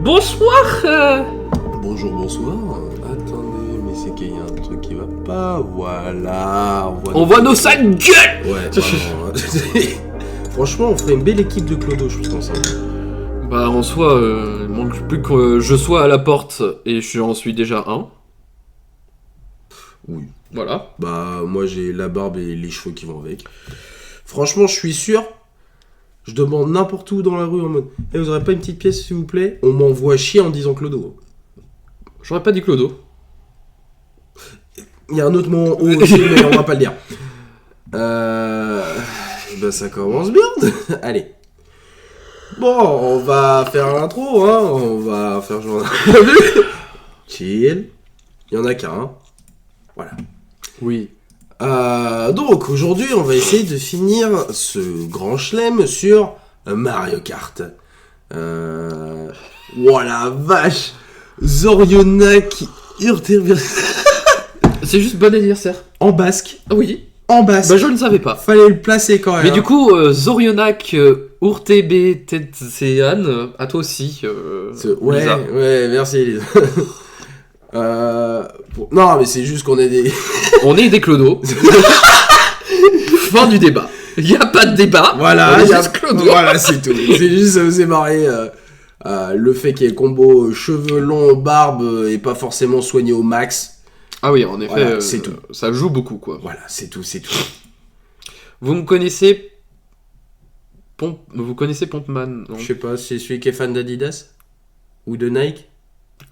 Bonsoir. Bonjour, bonsoir. Attendez, mais c'est qu'il y a un truc qui va pas. Voilà. On voit nos sales gueules. Ouais, vraiment. Franchement, on ferait une belle équipe de clodo, je pense. Bah en soi, il manque plus que je sois à la porte et j'en suis déjà un. Oui. Voilà. Bah, moi j'ai la barbe et les cheveux qui vont avec. Franchement, je suis sûr. Je demande n'importe où dans la rue en mode vous aurez pas une petite pièce s'il vous plaît? On m'envoie chier en disant clodo. J'aurais pas dit clodo. Il y a un autre mot en haut aussi, mais on va pas le dire. Bah, ça commence bien. Allez. Bon, on va faire l'intro, hein. On va faire genre. Chill. Il y en a qu'un. Hein. Voilà. Oui. Donc, aujourd'hui, on va essayer de finir ce grand chelem sur Mario Kart. Voilà, vache. Zorionak Urter. C'est juste bon anniversaire. En basque. Ah oui. En basque. Bah je ne savais pas. Fallait le placer quand même. Mais du coup, Zorionak Urtebe Tetsean, à toi aussi. Ouais, Lisa. ouais, merci Elisa. Non, mais c'est juste qu'on est des. On est des clodos. Fin du débat. Il n'y a pas de débat. Voilà, on est juste clodos. Voilà, c'est tout. C'est juste, ça vous est marré. Le fait qu'il y ait combo cheveux longs, barbe et pas forcément soigné au max. Ah oui, en effet, Voilà, c'est tout. Ça joue beaucoup, quoi. Voilà, c'est tout. Vous me connaissez Vous connaissez Pompman, non? Je sais pas, c'est celui qui est fan d'Adidas ou de Nike.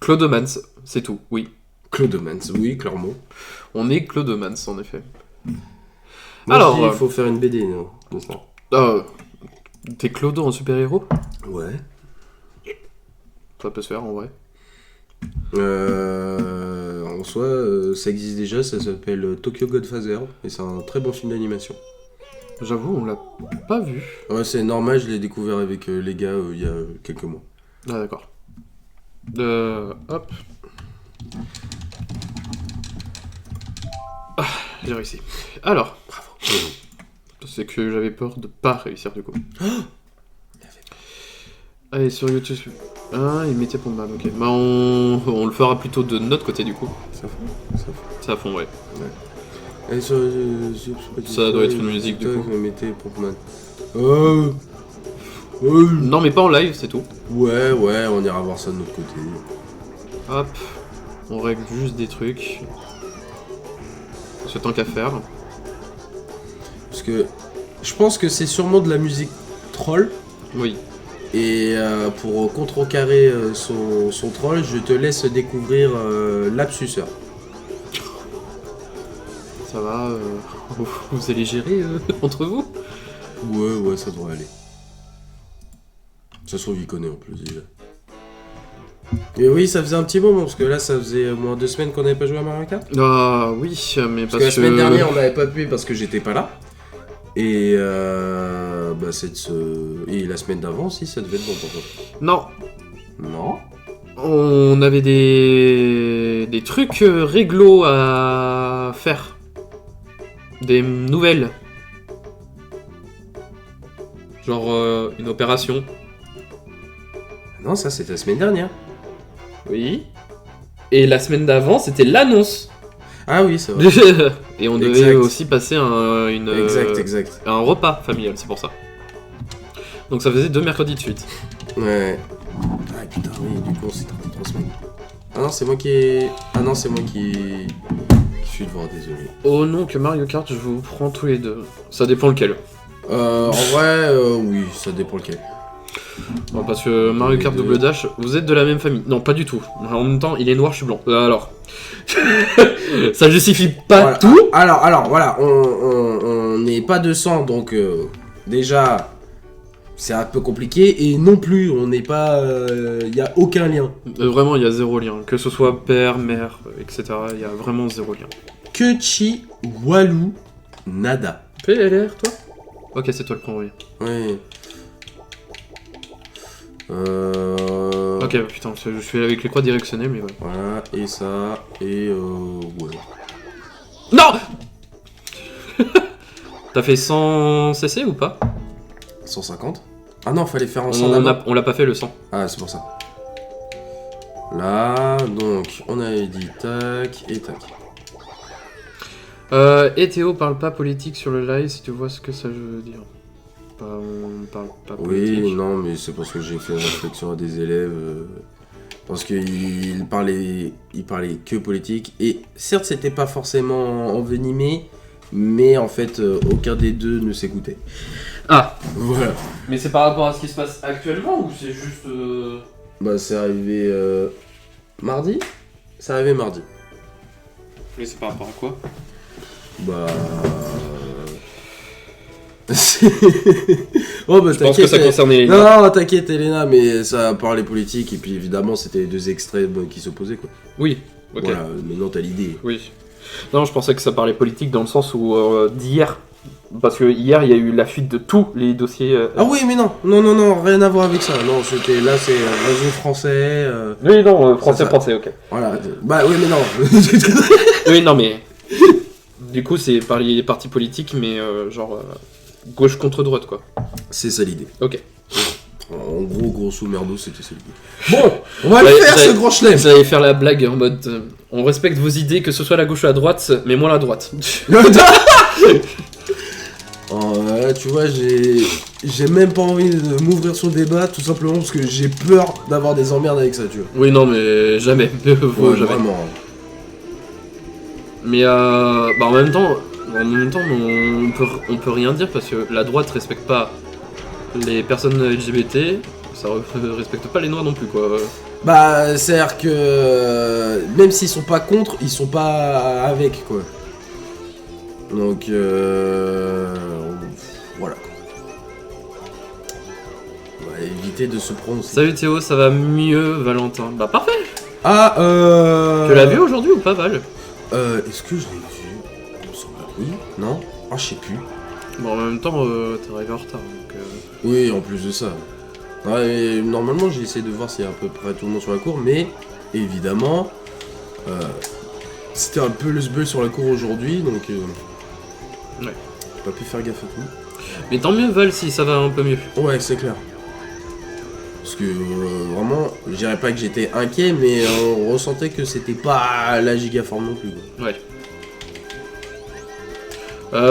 Clodomans, c'est tout, oui. Clodomans, oui, clairement. On est Clodomans, en effet. Moi, Alors, je dis, il faut faire une BD, non de ça. T'es Clodo en super-héros? Ouais. Ça peut se faire, en vrai. En soi, ça existe déjà, ça s'appelle Tokyo Godfather, et c'est un très bon film d'animation. J'avoue, on l'a pas vu. Ouais, c'est normal, je l'ai découvert avec les gars il y a quelques mois. Ah, d'accord. Hop. Ah, j'ai réussi. Alors, Bravo. c'est que j'avais peur de pas réussir, du coup. Allez, sur YouTube... Ah, il mettait Pompman, ok. Bah, on le fera plutôt de notre côté, du coup. Ça fond. Ça fond, ouais. Et sur Ça doit être une musique, du coup. Mettez Pompman. Non, mais pas en live, c'est tout. Ouais, on ira voir ça de notre côté. Hop. On règle juste des trucs. Ce tant qu'à faire. Parce que je pense que c'est sûrement de la musique troll. Oui. Et pour contrecarrer son troll, je te laisse découvrir l'absuceur. Ça va, vous allez gérer entre vous? Ouais, ça devrait aller. Ça se trouve, il connaît en plus déjà. Et oui, ça faisait un petit moment, parce que là, ça faisait au moins 2 semaines qu'on n'avait pas joué à Mario Kart. Ah oui, mais Parce que la semaine dernière, on n'avait pas pu parce que j'étais pas là. Et et la semaine d'avant aussi, ça devait être bon pour toi. Non, Non. on avait des trucs réglo à faire. Des nouvelles. Genre une opération. Non, ça, c'était la semaine dernière. Oui. Et la semaine d'avant, c'était l'annonce. Ah oui, c'est vrai. Et on devait Exact. aussi passer Exact. un repas familial, c'est pour ça. Donc ça faisait 2 mercredis de suite. Ouais. Ah putain, oui, du coup, c'était 3 semaines. Ah non, c'est moi qui suis devant, désolé. Oh non, que Mario Kart, je vous prends tous les deux. Ça dépend lequel. En vrai, oui, ça dépend lequel. Non, parce que Mario Kart Double Dash, vous êtes de la même famille. Non, pas du tout. En même temps, il est noir, je suis blanc. Alors. Ça justifie pas Voilà. tout. Alors, voilà, on n'est pas de sang, donc déjà, c'est un peu compliqué. Et non plus, on n'est pas... Il n'y a aucun lien. Vraiment, il y a zéro lien. Que ce soit père, mère, etc. Il y a vraiment zéro lien. Que chi, walou, nada. PLR, toi? Ok, c'est toi le con, oui. Oui. Ok, putain, je suis avec les croix directionnelles, mais ouais. Voilà, et ça, et ouais. Non. T'as fait 100 cc ou pas? 150. Ah non, fallait faire ensemble. On l'a pas fait le 100. Ah, c'est pour ça. Là, donc, on avait dit tac et tac. Et Théo parle pas politique sur le live, si tu vois ce que ça veut dire. On parle pas politique. Oui, non, mais c'est parce que j'ai fait une réflexion à des élèves. Parce qu'il parlait que politique. Et certes, c'était pas forcément envenimé, mais en fait, aucun des deux ne s'écoutait. Ah, Voilà. mais c'est par rapport à ce qui se passe actuellement ou c'est juste... Bah, c'est arrivé mardi. C'est arrivé mardi. Mais c'est par rapport à quoi? Bah. Oh bah Je pense que ça concernait les... Non, t'inquiète Elena, mais ça a parlé politique et puis évidemment c'était les deux extrêmes qui s'opposaient quoi. Oui, ok. Voilà, maintenant t'as l'idée. Oui. Non, je pensais que ça parlait politique dans le sens où d'hier. Parce que hier, il y a eu la fuite de tous les dossiers. Ah oui, mais non, rien à voir avec ça. Non, c'était là, c'est réseau français. Oui, non, ça. français, ok. Voilà. Bah oui, mais non. Oui, non, mais. Du coup, c'est par les partis politiques, mais gauche contre droite, quoi. C'est ça l'idée. Ok. En gros, grosso merdo, c'était ça l'idée. Bon, on va le Ouais, faire ce grand chelem. Vous allez faire la blague en mode. On respecte vos idées, que ce soit la gauche ou la droite, mais moins la droite. Tu vois, j'ai même pas envie de m'ouvrir sur le débat, tout simplement parce que j'ai peur d'avoir des emmerdes avec ça, tu vois. Oui, non, mais jamais. Ouais, Jamais. vraiment. Mais en même temps, on peut rien dire parce que la droite respecte pas les personnes LGBT, ça respecte pas les noirs non plus, quoi. Bah, c'est-à-dire que même s'ils sont pas contre, ils sont pas avec, quoi. Donc, voilà. On va éviter de se prononcer. Salut Théo, ça va mieux, Valentin. Bah parfait. Ah, Tu l'as vu aujourd'hui ou pas, Val? Est-ce que je l'ai vu? Il me semble que oui. Non? Ah, je sais plus. Bon, en même temps, t'es arrivé en retard, donc... Oui, en plus de ça. Ouais, et normalement, j'ai essayé de voir s'il y a à peu près tout le monde sur la cour, mais évidemment, c'était un peu le sbeul sur la cour aujourd'hui, donc Ouais. j'ai pas pu faire gaffe à tout. Mais tant mieux, Val, si ça va un peu mieux. Ouais, c'est clair. Parce que vraiment, je dirais pas que j'étais inquiet, mais on ressentait que c'était pas la gigaforme non plus, quoi. Ouais.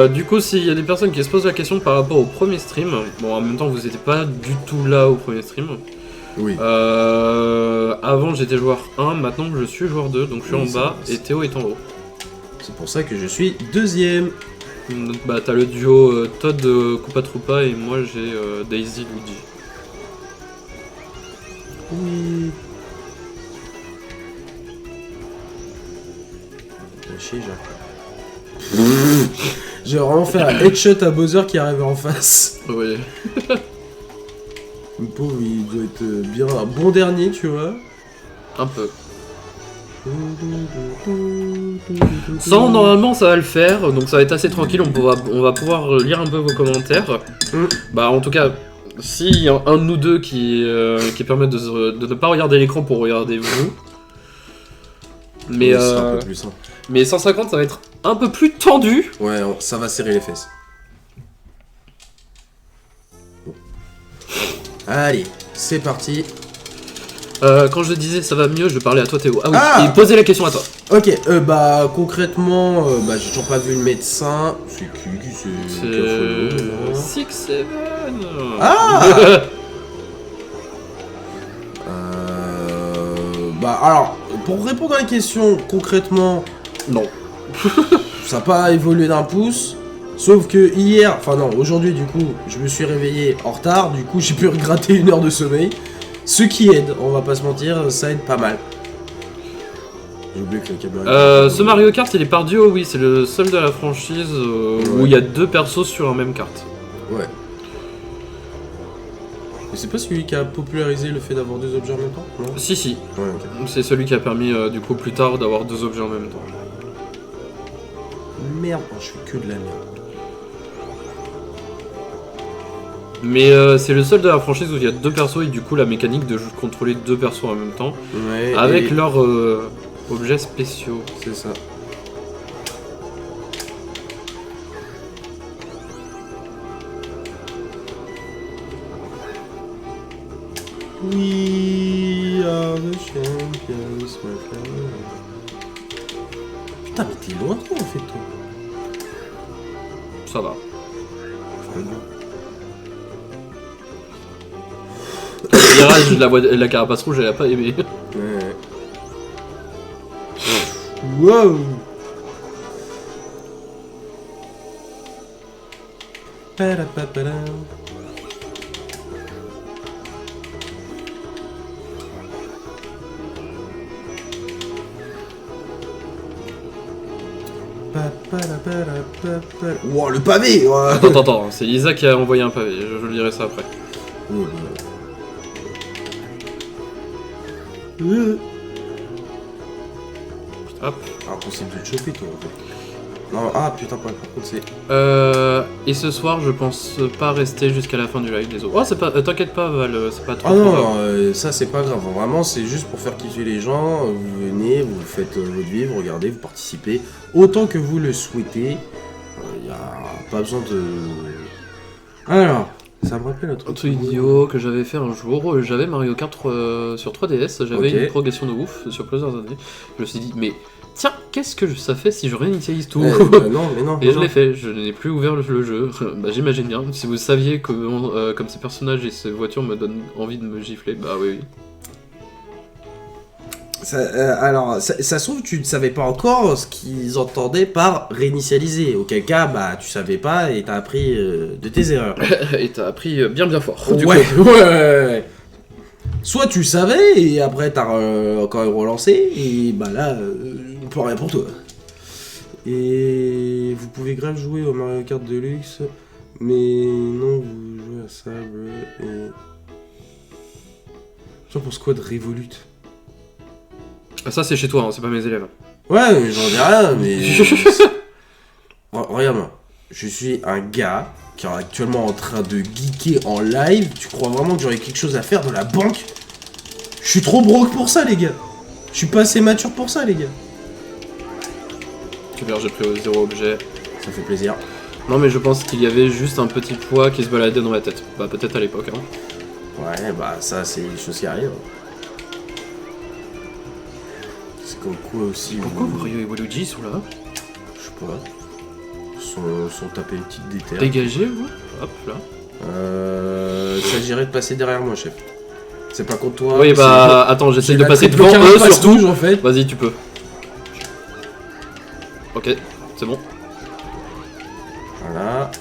Du coup, s'il y a des personnes qui se posent la question par rapport au premier stream, bon, en même temps, vous étiez pas du tout là au premier stream. Oui. Avant, j'étais joueur 1, maintenant je suis joueur 2, donc je suis Oui, en c'est bas vrai. et Théo est en haut. C'est pour ça que je suis deuxième. Donc, bah, t'as le duo Todd Koopa Troopa et moi j'ai Daisy Luigi. Oui. Chier, je vais vraiment faire un headshot à Bowser qui arrive en face. Oui. Le pauvre, il doit être bien un bon dernier, tu vois. Un peu. Sans, normalement ça va le faire, donc ça va être assez tranquille, on va pouvoir lire un peu vos commentaires. Bah en tout cas, s'il y a un de nous deux qui permet de ne pas regarder l'écran pour regarder vous. Mais, C'est un peu plus simple. mais 150 ça va être un peu plus tendu. Ouais, ça va serrer les fesses. Bon. Allez, c'est parti. Quand je disais ça va mieux, je parlais à toi Théo. Ah oui, Ah et posez la question à toi. Ok, bah concrètement, bah j'ai toujours pas vu le médecin. C'est qui c'est C'est 6-7. Ah Bah alors, pour répondre à la question concrètement, Non. ça n'a pas évolué d'un pouce. Sauf que hier, enfin non, aujourd'hui du coup, je me suis réveillé en retard. Du coup, j'ai pu gratter 1 heure de sommeil. Ce qui aide, on va pas se mentir, ça aide pas mal. J'ai oublié que le câble. Ce Mario Kart il est par duo, oui, c'est le seul de la franchise où il y a 2 persos sur la même carte. Ouais. Mais c'est pas celui qui a popularisé le fait d'avoir 2 objets en même temps, non? Si, si. Ouais, ok. C'est celui qui a permis du coup plus tard d'avoir 2 objets en même temps. Merde, oh, je fais que de la merde. Mais c'est le seul de la franchise où il y a 2 persos et du coup la mécanique de contrôler 2 persos en même temps Ouais, avec et- leurs objets spéciaux. C'est ça. Oui, We are the champions, my friend. Putain, mais t'es loin toi en fait, toi. Ça va. Le virage de la carapace rouge, elle a pas aimé. Ouais. Wow. Parapapara. Wow, le pavé. Ouais. Attends, c'est Lisa qui a envoyé un pavé, je lirai ça après. Hop. Impossible de te choper toi en fait. Non, ah putain, par contre c'est... Et ce soir, je pense pas rester jusqu'à la fin du live, désolé. Oh, c'est pas... t'inquiète pas, Val, c'est pas trop... Ah non, grave. ça c'est pas grave, vraiment c'est juste pour faire kiffer les gens, vous venez, vous faites votre vie, vous regardez, vous participez, autant que vous le souhaitez, y a pas besoin de... Alors, ça me rappelle un Un truc truc idiot que j'avais fait un jour, j'avais Mario Kart sur 3DS, j'avais une progression de ouf sur plusieurs années, je me suis dit, mais tiens, qu'est-ce que ça fait si je réinitialise tout non, mais non. Et je l'ai fait, je n'ai plus ouvert le jeu, bah j'imagine bien, si vous saviez que comme ces personnages et ces voitures me donnent envie de me gifler, bah oui. Alors, ça se trouve, tu ne savais pas encore ce qu'ils entendaient par réinitialiser. Auquel cas, bah, tu savais pas et t'as appris de tes erreurs. Et t'as appris bien fort. Du Ouais, coup. ouais. Soit tu savais et après t'as encore relancé et bah là, plus rien pour toi. Et vous pouvez grave jouer au Mario Kart Deluxe, mais non, vous jouez à Sable et... Genre pour Squad Revolut. Ah, ça c'est chez toi, hein, c'est pas mes élèves. Ouais, mais j'en dis rien, mais... Regarde-moi, je suis un gars qui est actuellement en train de geeker en live. Tu crois vraiment que j'aurais quelque chose à faire dans la banque? Je suis trop broke pour ça, les gars. Je suis pas assez mature pour ça, les gars. Super, j'ai pris 0 objet. Ça fait plaisir. Non mais je pense qu'il y avait juste un petit poids qui se baladait dans ma tête. Bah peut-être à l'époque, hein. Ouais, bah ça, c'est des choses qui arrivent. C'est comme quoi aussi... Pourquoi Wario et Waluigi sont là? Je sais pas. Sont tapés une petite déterre. Dégagez, vous. Hop, là. Il s'agirait de passer derrière moi, chef. C'est pas contre toi. Oui, bah attends, j'essaie de passer devant eux surtout. En fait. Vas-y, tu peux. Ok, c'est bon. Voilà.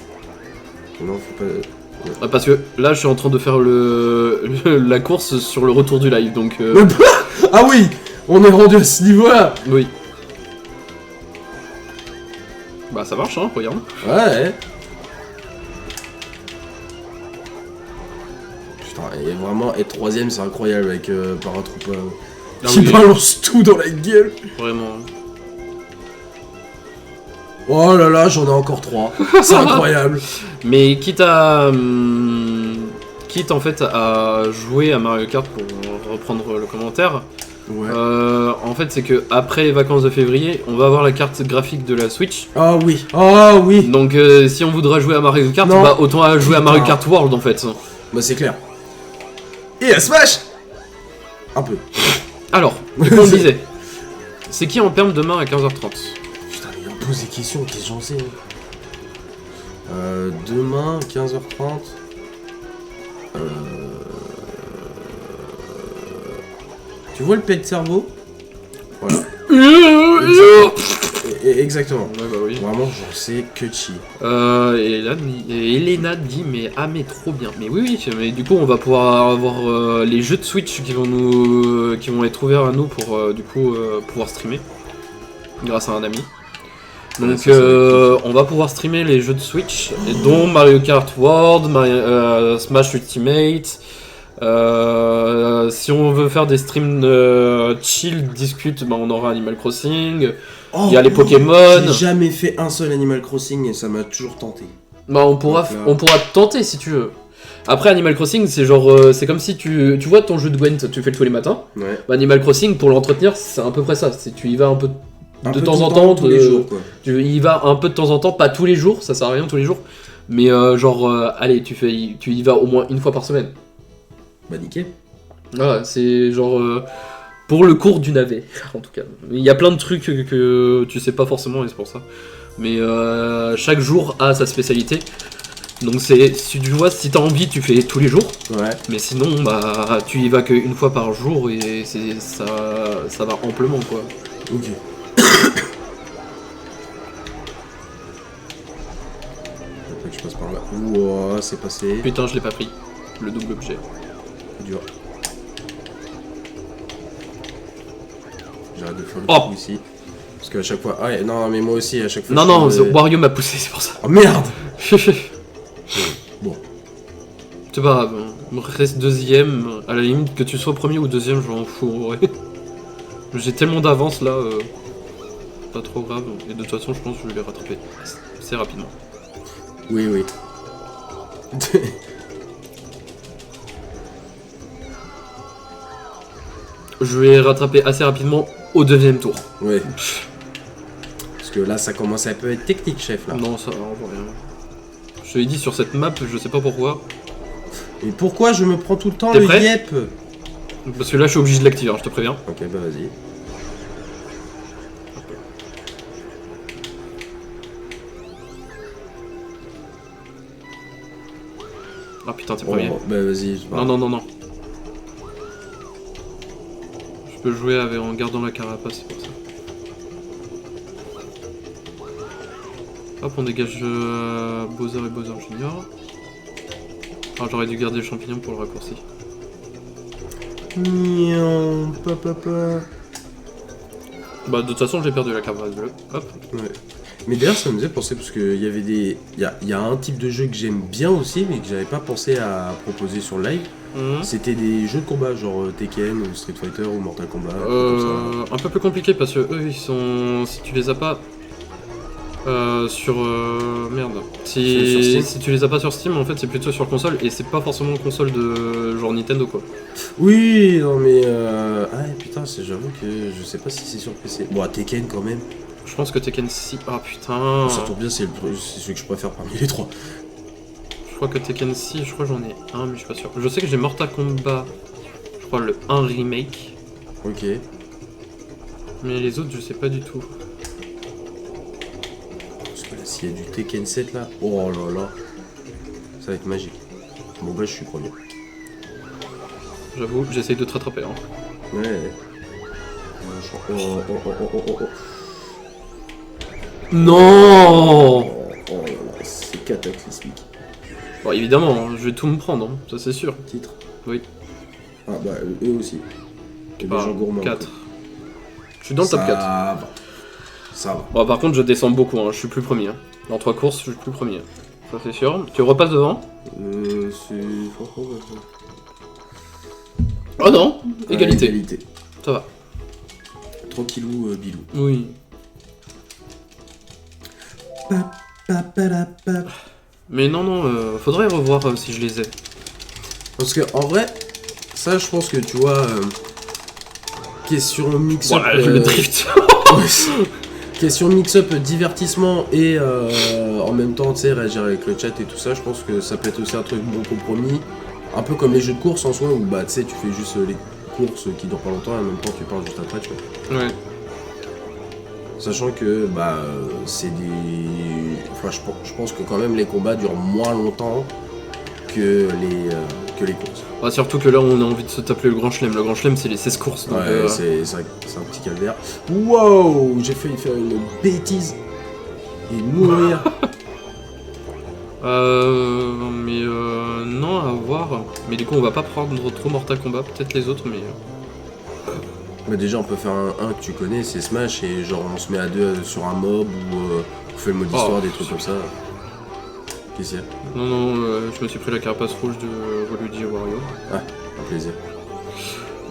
Non, faut pas... Ah, parce que là, je suis en train de faire la course sur le retour du live, donc... Ah oui, on est rendu à ce niveau-là. Oui. Bah ça marche, hein, regarde. Ouais. Putain, et vraiment, être troisième, c'est incroyable avec Paratroopa. Qui balance tout dans la gueule. Vraiment. Oh là là, j'en ai encore 3. C'est incroyable. Mais quitte en fait à jouer à Mario Kart pour reprendre le commentaire, Ouais. en fait c'est que après les vacances de février, on va avoir la carte graphique de la Switch. Oh oui, oh oui. Donc si on voudra jouer à Mario Kart, Non. bah autant jouer à Mario Kart World en fait. Bah c'est clair. Et à Smash. Un peu. Alors, comme on disait, c'est qui en perme demain à 15h30? Putain, mais on pose des questions, qu'est-ce que j'en sais? Demain, 15h30. Tu vois le pet de cerveau? Voilà. Exactement. Ouais, bah oui. Vraiment, j'en sais que chi. Et Elena dit mais trop bien. Mais oui, mais du coup on va pouvoir avoir les jeux de Switch qui vont être ouverts à nous pour du coup pouvoir streamer grâce à un ami. Donc on va pouvoir streamer les jeux de Switch, dont Mario Kart World, Smash Ultimate. Si on veut faire des streams chill, discute, bah on aura Animal Crossing. Oh, il y a les Pokémon. J'ai jamais fait un seul Animal Crossing et ça m'a toujours tenté. Bah on pourra tenter si tu veux. Après Animal Crossing c'est genre c'est comme si tu vois ton jeu de Gwent, tu fais le tous les matins. Ouais. Bah, Animal Crossing pour l'entretenir c'est à peu près ça. Tu y vas un peu Un de peu temps tout en le temps, tous les jours quoi. Tu y vas un peu de temps en temps, pas tous les jours, ça sert à rien tous les jours. Mais allez tu y vas au moins une fois par semaine. Bah nickel. Voilà, c'est genre pour le cours du navet, en tout cas. Il y a plein de trucs que tu sais pas forcément et c'est pour ça. Mais chaque jour a sa spécialité. Donc c'est, si tu vois, si t'as envie, tu fais tous les jours. Ouais. Mais sinon, bah, tu y vas qu'une fois par jour et ça va amplement, quoi. Ok. Après que je passe par là. Ouah, c'est passé. Putain, je l'ai pas pris. Le double objet. C'est dur. J'arrête de faire le Oh. coup ici. Parce qu'à chaque fois. Ah ouais, non, mais moi aussi, à chaque fois. Non, Wario m'a poussé, c'est pour ça. Oh merde. Bon. C'est pas grave, hein. Il me reste deuxième. À la limite, que tu sois premier ou deuxième, je m'en fous en vrai. J'ai tellement d'avance là. Pas trop grave. Et de toute façon, je pense que je vais les rattraper assez rapidement. Oui, oui. Je vais les rattraper assez rapidement au deuxième tour. Ouais. Parce que là, ça commence à peu être technique, chef, là. Non, ça va, rien. Je te l'ai dit sur cette map, je sais pas pourquoi. Et pourquoi je me prends tout le temps T'es le prêt yep? Parce que là, je suis obligé de l'activer, hein, je te préviens. Ok, bah vas-y. Ah putain, t'es premier. Oh, bah vas-y. Non. Je peux jouer en gardant la carapace, c'est pour ça. Hop, on dégage Bowser et Bowser Junior. Ah, j'aurais dû garder le champignon pour le raccourci. Miaou, papa. Bah, de toute façon, j'ai perdu la carapace bleue. Hop. Ouais. Mais d'ailleurs, ça me faisait penser parce qu'il y avait des. Il y a un type de jeu que j'aime bien aussi, mais que j'avais pas pensé à proposer sur le live. C'était des jeux de combat, genre Tekken ou Street Fighter ou Mortal Kombat. Comme ça. Un peu plus compliqué parce que eux, ils sont. Si tu les as pas. Sur. Merde. Sur Si Steam. tu les as pas sur Steam, en fait, c'est plutôt sur console et c'est pas forcément une console de genre Nintendo quoi. Oui, non mais. Ah putain, j'avoue que je sais pas si c'est sur PC. Bon, à Tekken quand même. Je pense que Tekken 6. Ah putain. Ça tombe bien, c'est celui que je préfère parmi les trois. Je crois que Tekken 6, je crois que j'en ai un, mais je suis pas sûr. Je sais que j'ai Mortal Kombat, je crois le 1 remake, Ok. mais les autres, je sais pas du tout. Parce que là, s'il y a du Tekken 7 là, oh là là, ça va être magique. Bon, bah, je suis premier. J'avoue, j'essaye de te rattraper. Hein. Ouais. Oh. Non. Oh là là, c'est cataclysmique. Bon, évidemment, hein, je vais tout me prendre, hein, ça c'est sûr. Titre. Oui. Ah bah, eux aussi. Et Bah, des gens gourmands. 4. Je suis dans le top 4. Ça va. Bon, par contre, je descends beaucoup, hein, je suis plus premier. Hein. Dans 3 courses, je suis plus premier. Ça c'est sûr. Tu repasses devant? C'est. Oh non, égalité. Égalité. Ça va. Tranquillou, bilou. Oui. Mais non, faudrait revoir si je les ai. Parce que en vrai, ça je pense que tu vois, question mix-up. Voilà, le drift. Question mix-up divertissement et en même temps tu sais réagir avec le chat et tout ça, je pense que ça peut être aussi un truc bon compromis. Un peu comme les jeux de course en soi où bah tu sais tu fais juste les courses qui durent pas longtemps et en même temps tu parles juste après tu vois. Ouais. Sachant que bah c'est des. Enfin je pense que quand même les combats durent moins longtemps que les courses. Bah, surtout que là on a envie de se taper le grand chelem. Le grand chelem c'est les 16 courses. Donc, Ouais, c'est un petit calvaire. Wow, j'ai failli faire une bêtise et mourir. Mais non, à voir. Mais du coup on va pas prendre trop Mortal Kombat, peut-être les autres, mais... Mais déjà on peut faire un que tu connais, c'est Smash et genre on se met à deux sur un mob ou on fait le mode histoire, des trucs comme ça. Qu'est-ce qu'il y a? Non, je me suis pris la carapace rouge de Waluigi et Wario. Ah, un plaisir.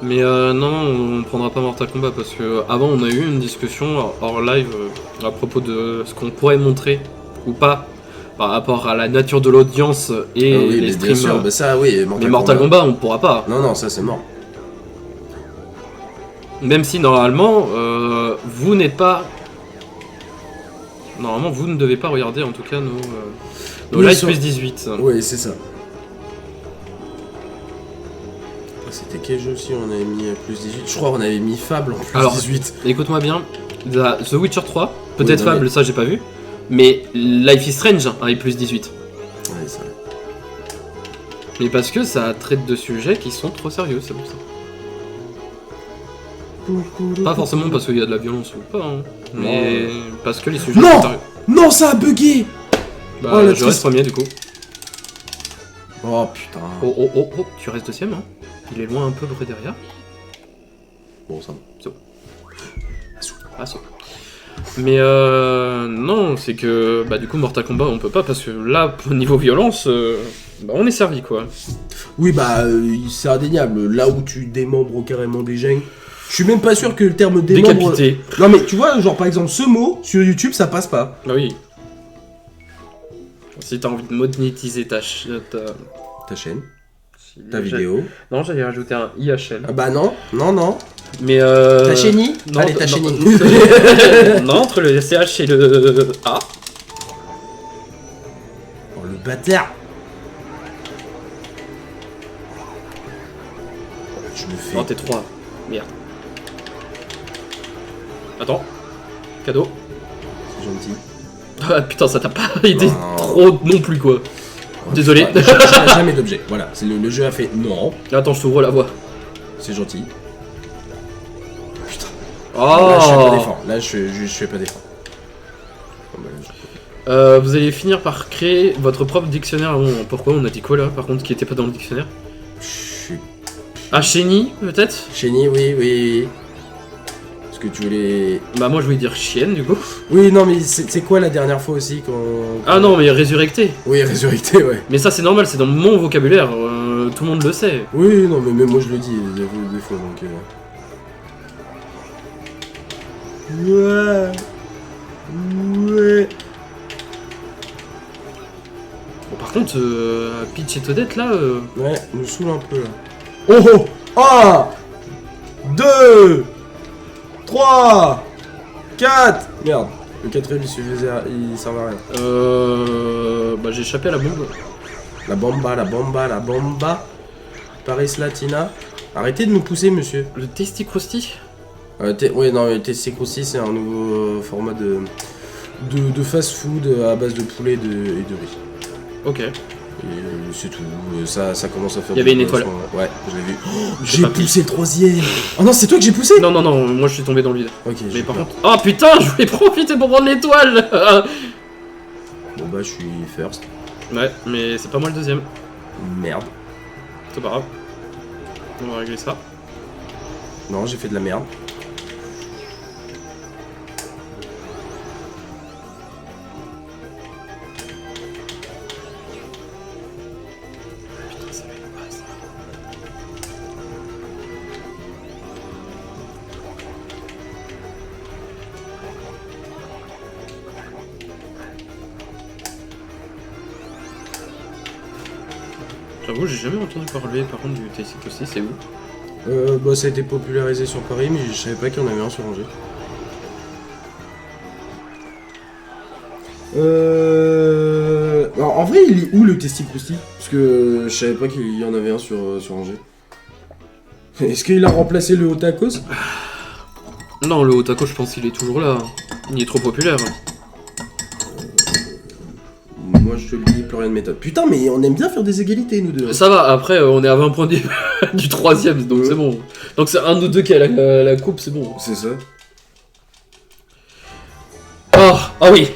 Mais non, on prendra pas Mortal Kombat parce que avant on a eu une discussion hors live à propos de ce qu'on pourrait montrer ou pas par rapport à la nature de l'audience et Ah oui, les mais streams. bien sûr, bah ça oui, Mais Mortal Kombat on pourra pas. Non, ça c'est mort. Même si normalement vous n'êtes pas... Normalement vous ne devez pas regarder en tout cas nos Oui, live sur- plus 18. Oui, c'est ça. C'était quel jeu aussi on avait mis plus 18? Je crois qu'on avait mis Fable en plus Alors, 18. Écoute-moi bien, The Witcher 3, peut-être Oui, non, Fable, ça j'ai pas vu, mais Life is Strange avec plus 18. Ouais, ça. Mais parce que ça traite de sujets qui sont trop sérieux, c'est pour ça. Pas forcément parce qu'il y a de la violence ou pas, hein, mais parce que les sujets Non sont sérieux. Non, ça a bugué. Bah, Oh, le je reste premier du coup. Oh putain. Oh, tu restes deuxième, hein. Il est loin un peu près derrière. Bon, ça va. Ah, ça. Mais non, c'est que bah du coup Mortal Kombat on peut pas parce que là au niveau violence bah, on est servi quoi. Oui, bah, c'est indéniable. Là où tu démembres carrément des gens, je suis même pas sûr que le terme démembre... Décapité. Non, mais tu vois, genre par exemple, ce mot, sur YouTube, ça passe pas. Ah oui. Si t'as envie de monétiser ta Ta chaîne, si- ta vidéo. Non, j'allais rajouter un IHL. Ah bah non, non. Mais Ta chaîne. non, Allez, ta non, chaîne. non, entre le CH et le A. Oh, le bâtard. Je me fais... Oh, t'es 3. Merde. Attends. Cadeau. C'est gentil. Ah putain, ça t'a pas aidé Non. trop non plus quoi. Oh, Désolé. putain, j'ai jamais d'objet. Voilà, c'est le jeu a fait non. Attends, je t'ouvre la voie. C'est gentil. Putain. Oh. Là, je fais pas d'effort. Là, je fais pas d'effort. Oh, bah, là, Vous allez finir par créer votre propre dictionnaire. Bon, pourquoi on a dit quoi là par contre qui était pas dans le dictionnaire? je suis... Ah, Chéni peut-être? Chéni, oui. Est-ce que tu voulais... Bah moi je voulais dire chienne du coup. Oui, non, mais c'est quoi la dernière fois aussi quand... Ah non mais résurrecté. Oui, résurrecté, ouais. Mais ça c'est normal, c'est dans mon vocabulaire, tout le monde le sait. Oui, non, mais même moi je le dis des fois, donc... Ouais. Bon, par contre, Peach et Toadette là... Ouais, nous saoule un peu là. Oh 1 2 3 4. Merde, le quatrième il suffisait il servait à rien. Bah j'ai échappé à la bombe. La bomba. Paris Latina. Arrêtez de nous pousser, monsieur. Le Tasty Krusty? Oui, non, le TC Krusty, c'est un nouveau format de fast-food à base de poulet et de riz. Ok. Et c'est tout. Ça commence à faire... Il y avait une étoile. Ouais, je l'ai vu. Oh, J'ai j'ai pas poussé le troisième. Oh non, c'est toi que j'ai poussé. Non, moi je suis tombé dans le vide. Ok, Mais j'ai par peur. contre... Oh putain, je voulais profiter pour prendre l'étoile. Bon bah, je suis first. Ouais, mais c'est pas moi le deuxième. Merde. C'est pas grave. On va régler ça. Non, j'ai fait de la merde. Putain, ça va être pas ça. J'avoue, j'ai jamais entendu parler par contre du Tasty Krusty, c'est où? Bah, ça a été popularisé sur Paris, mais je savais pas qu'il y en avait un sur Angers. Alors, en vrai, il est où le Tasty Krusty? Parce que je savais pas qu'il y en avait un sur Angers. Est-ce qu'il a remplacé le Otakos? Non, le Otako, je pense qu'il est toujours là. Il est trop populaire. Moi, je te le dis, plus rien de méthode. Putain, mais on aime bien faire des égalités, nous deux. Ça va, après, on est à 20 points du troisième, donc c'est bon. Donc c'est un de nous deux qui a la coupe, c'est bon. C'est ça. Oh oui.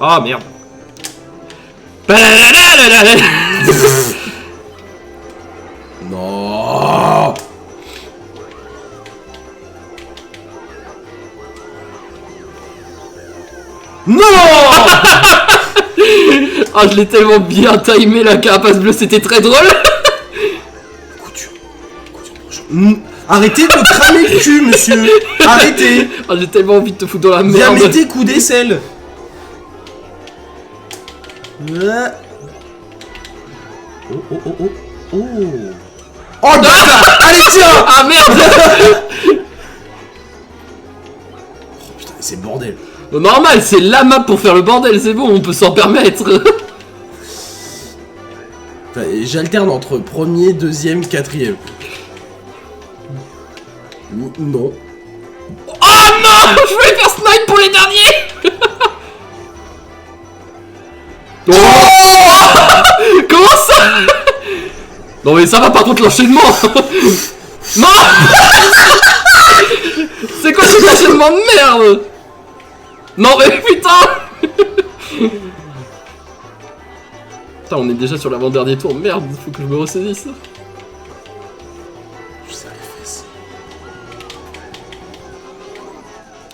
Ah merde. Non. Non. Ah, je l'ai tellement bien timé la carapace bleue, c'était très drôle. Arrêtez de me cramer le cul, monsieur. Arrêtez. Ah, j'ai tellement envie de te foutre dans la Viens, merde. mettez coup d'aisselle. Oh. Oh putain. Allez, tiens. Ah merde. Oh putain, c'est bordel. Normal, c'est la map pour faire le bordel, c'est bon, on peut s'en permettre. Enfin, j'alterne entre premier, deuxième, quatrième. Non. Oh non, je voulais faire snipe pour les derniers. Oh comment ça? Non mais ça va par contre l'enchaînement. Non. C'est quoi cet enchaînement de merde? Non mais putain. Putain on est déjà sur l'avant-dernier tour, merde, faut que je me ressaisisse. Je sais les fesses.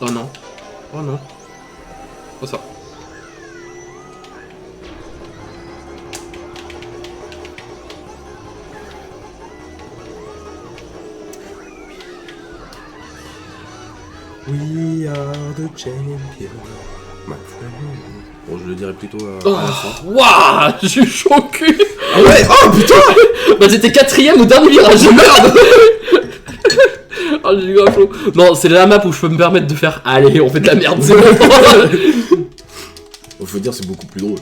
Oh non. Oh non. Oh ça. We are the champions, my friend. Bon, je le dirais plutôt à la fin. Waouh, je suis chaud au cul. Ah ouais, oh putain. Bah j'étais quatrième au dernier virage, merde. Oh j'ai grave chaud. Non, c'est la map où je peux me permettre de faire allez, on fait de la merde, c'est bon. Faut dire, c'est beaucoup plus drôle.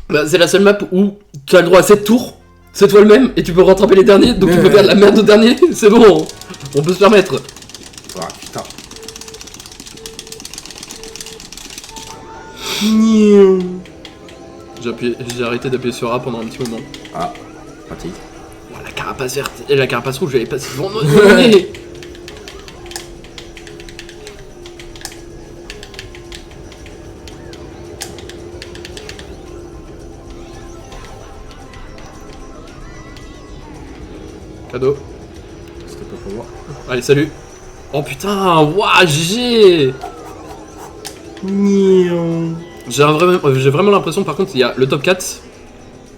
Bah c'est la seule map où tu as le droit à 7 tours, c'est toi le même, et tu peux rattraper les derniers, donc tu peux faire de la merde au dernier, c'est bon, on peut se permettre. Ah putain. J'ai arrêté d'appuyer sur A pendant un petit moment. Ah, pratique. Oh, la carapace verte et la carapace rouge, j'avais passé devant mon nez. Cadeau. C'était pas pour moi. Allez, salut. Oh putain, waouh, GG. J'ai vraiment l'impression, par contre, il y a le top 4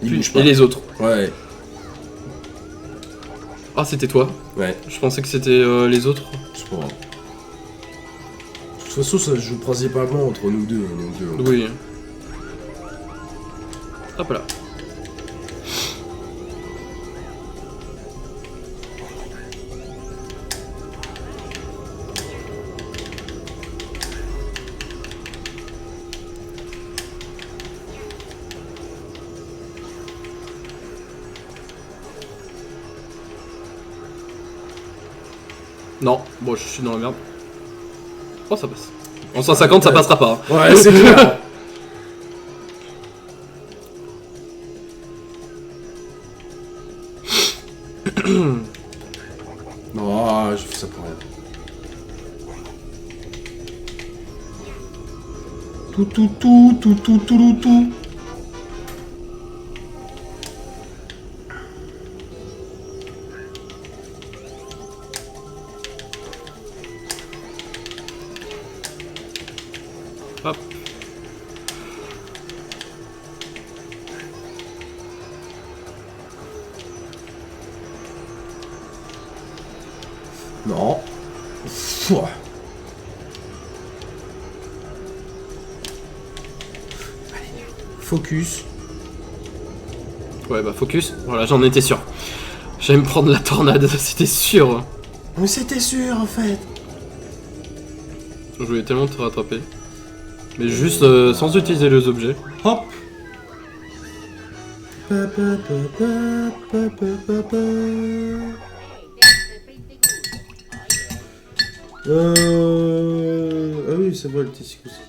et les autres. Ouais. Ah, c'était toi. Ouais. Je pensais que c'était les autres. C'est pas grave. De toute façon, ça se joue principalement entre nous deux. Oui. Hop là. Non, bon, je suis dans la merde. Oh, ça passe. En 150, ça passera pas. Hein. Ouais, c'est clair. Non, j'ai fait ça pour rien. Tout. Hop. Non. Pouah. Allez, focus. Ouais, bah focus. Voilà, j'en étais sûr. J'allais me prendre la tornade, c'était sûr. Mais c'était sûr en fait. Je voulais tellement te rattraper. Mais juste sans utiliser les objets. Hop. Ah oui, c'est vrai le T6 aussi.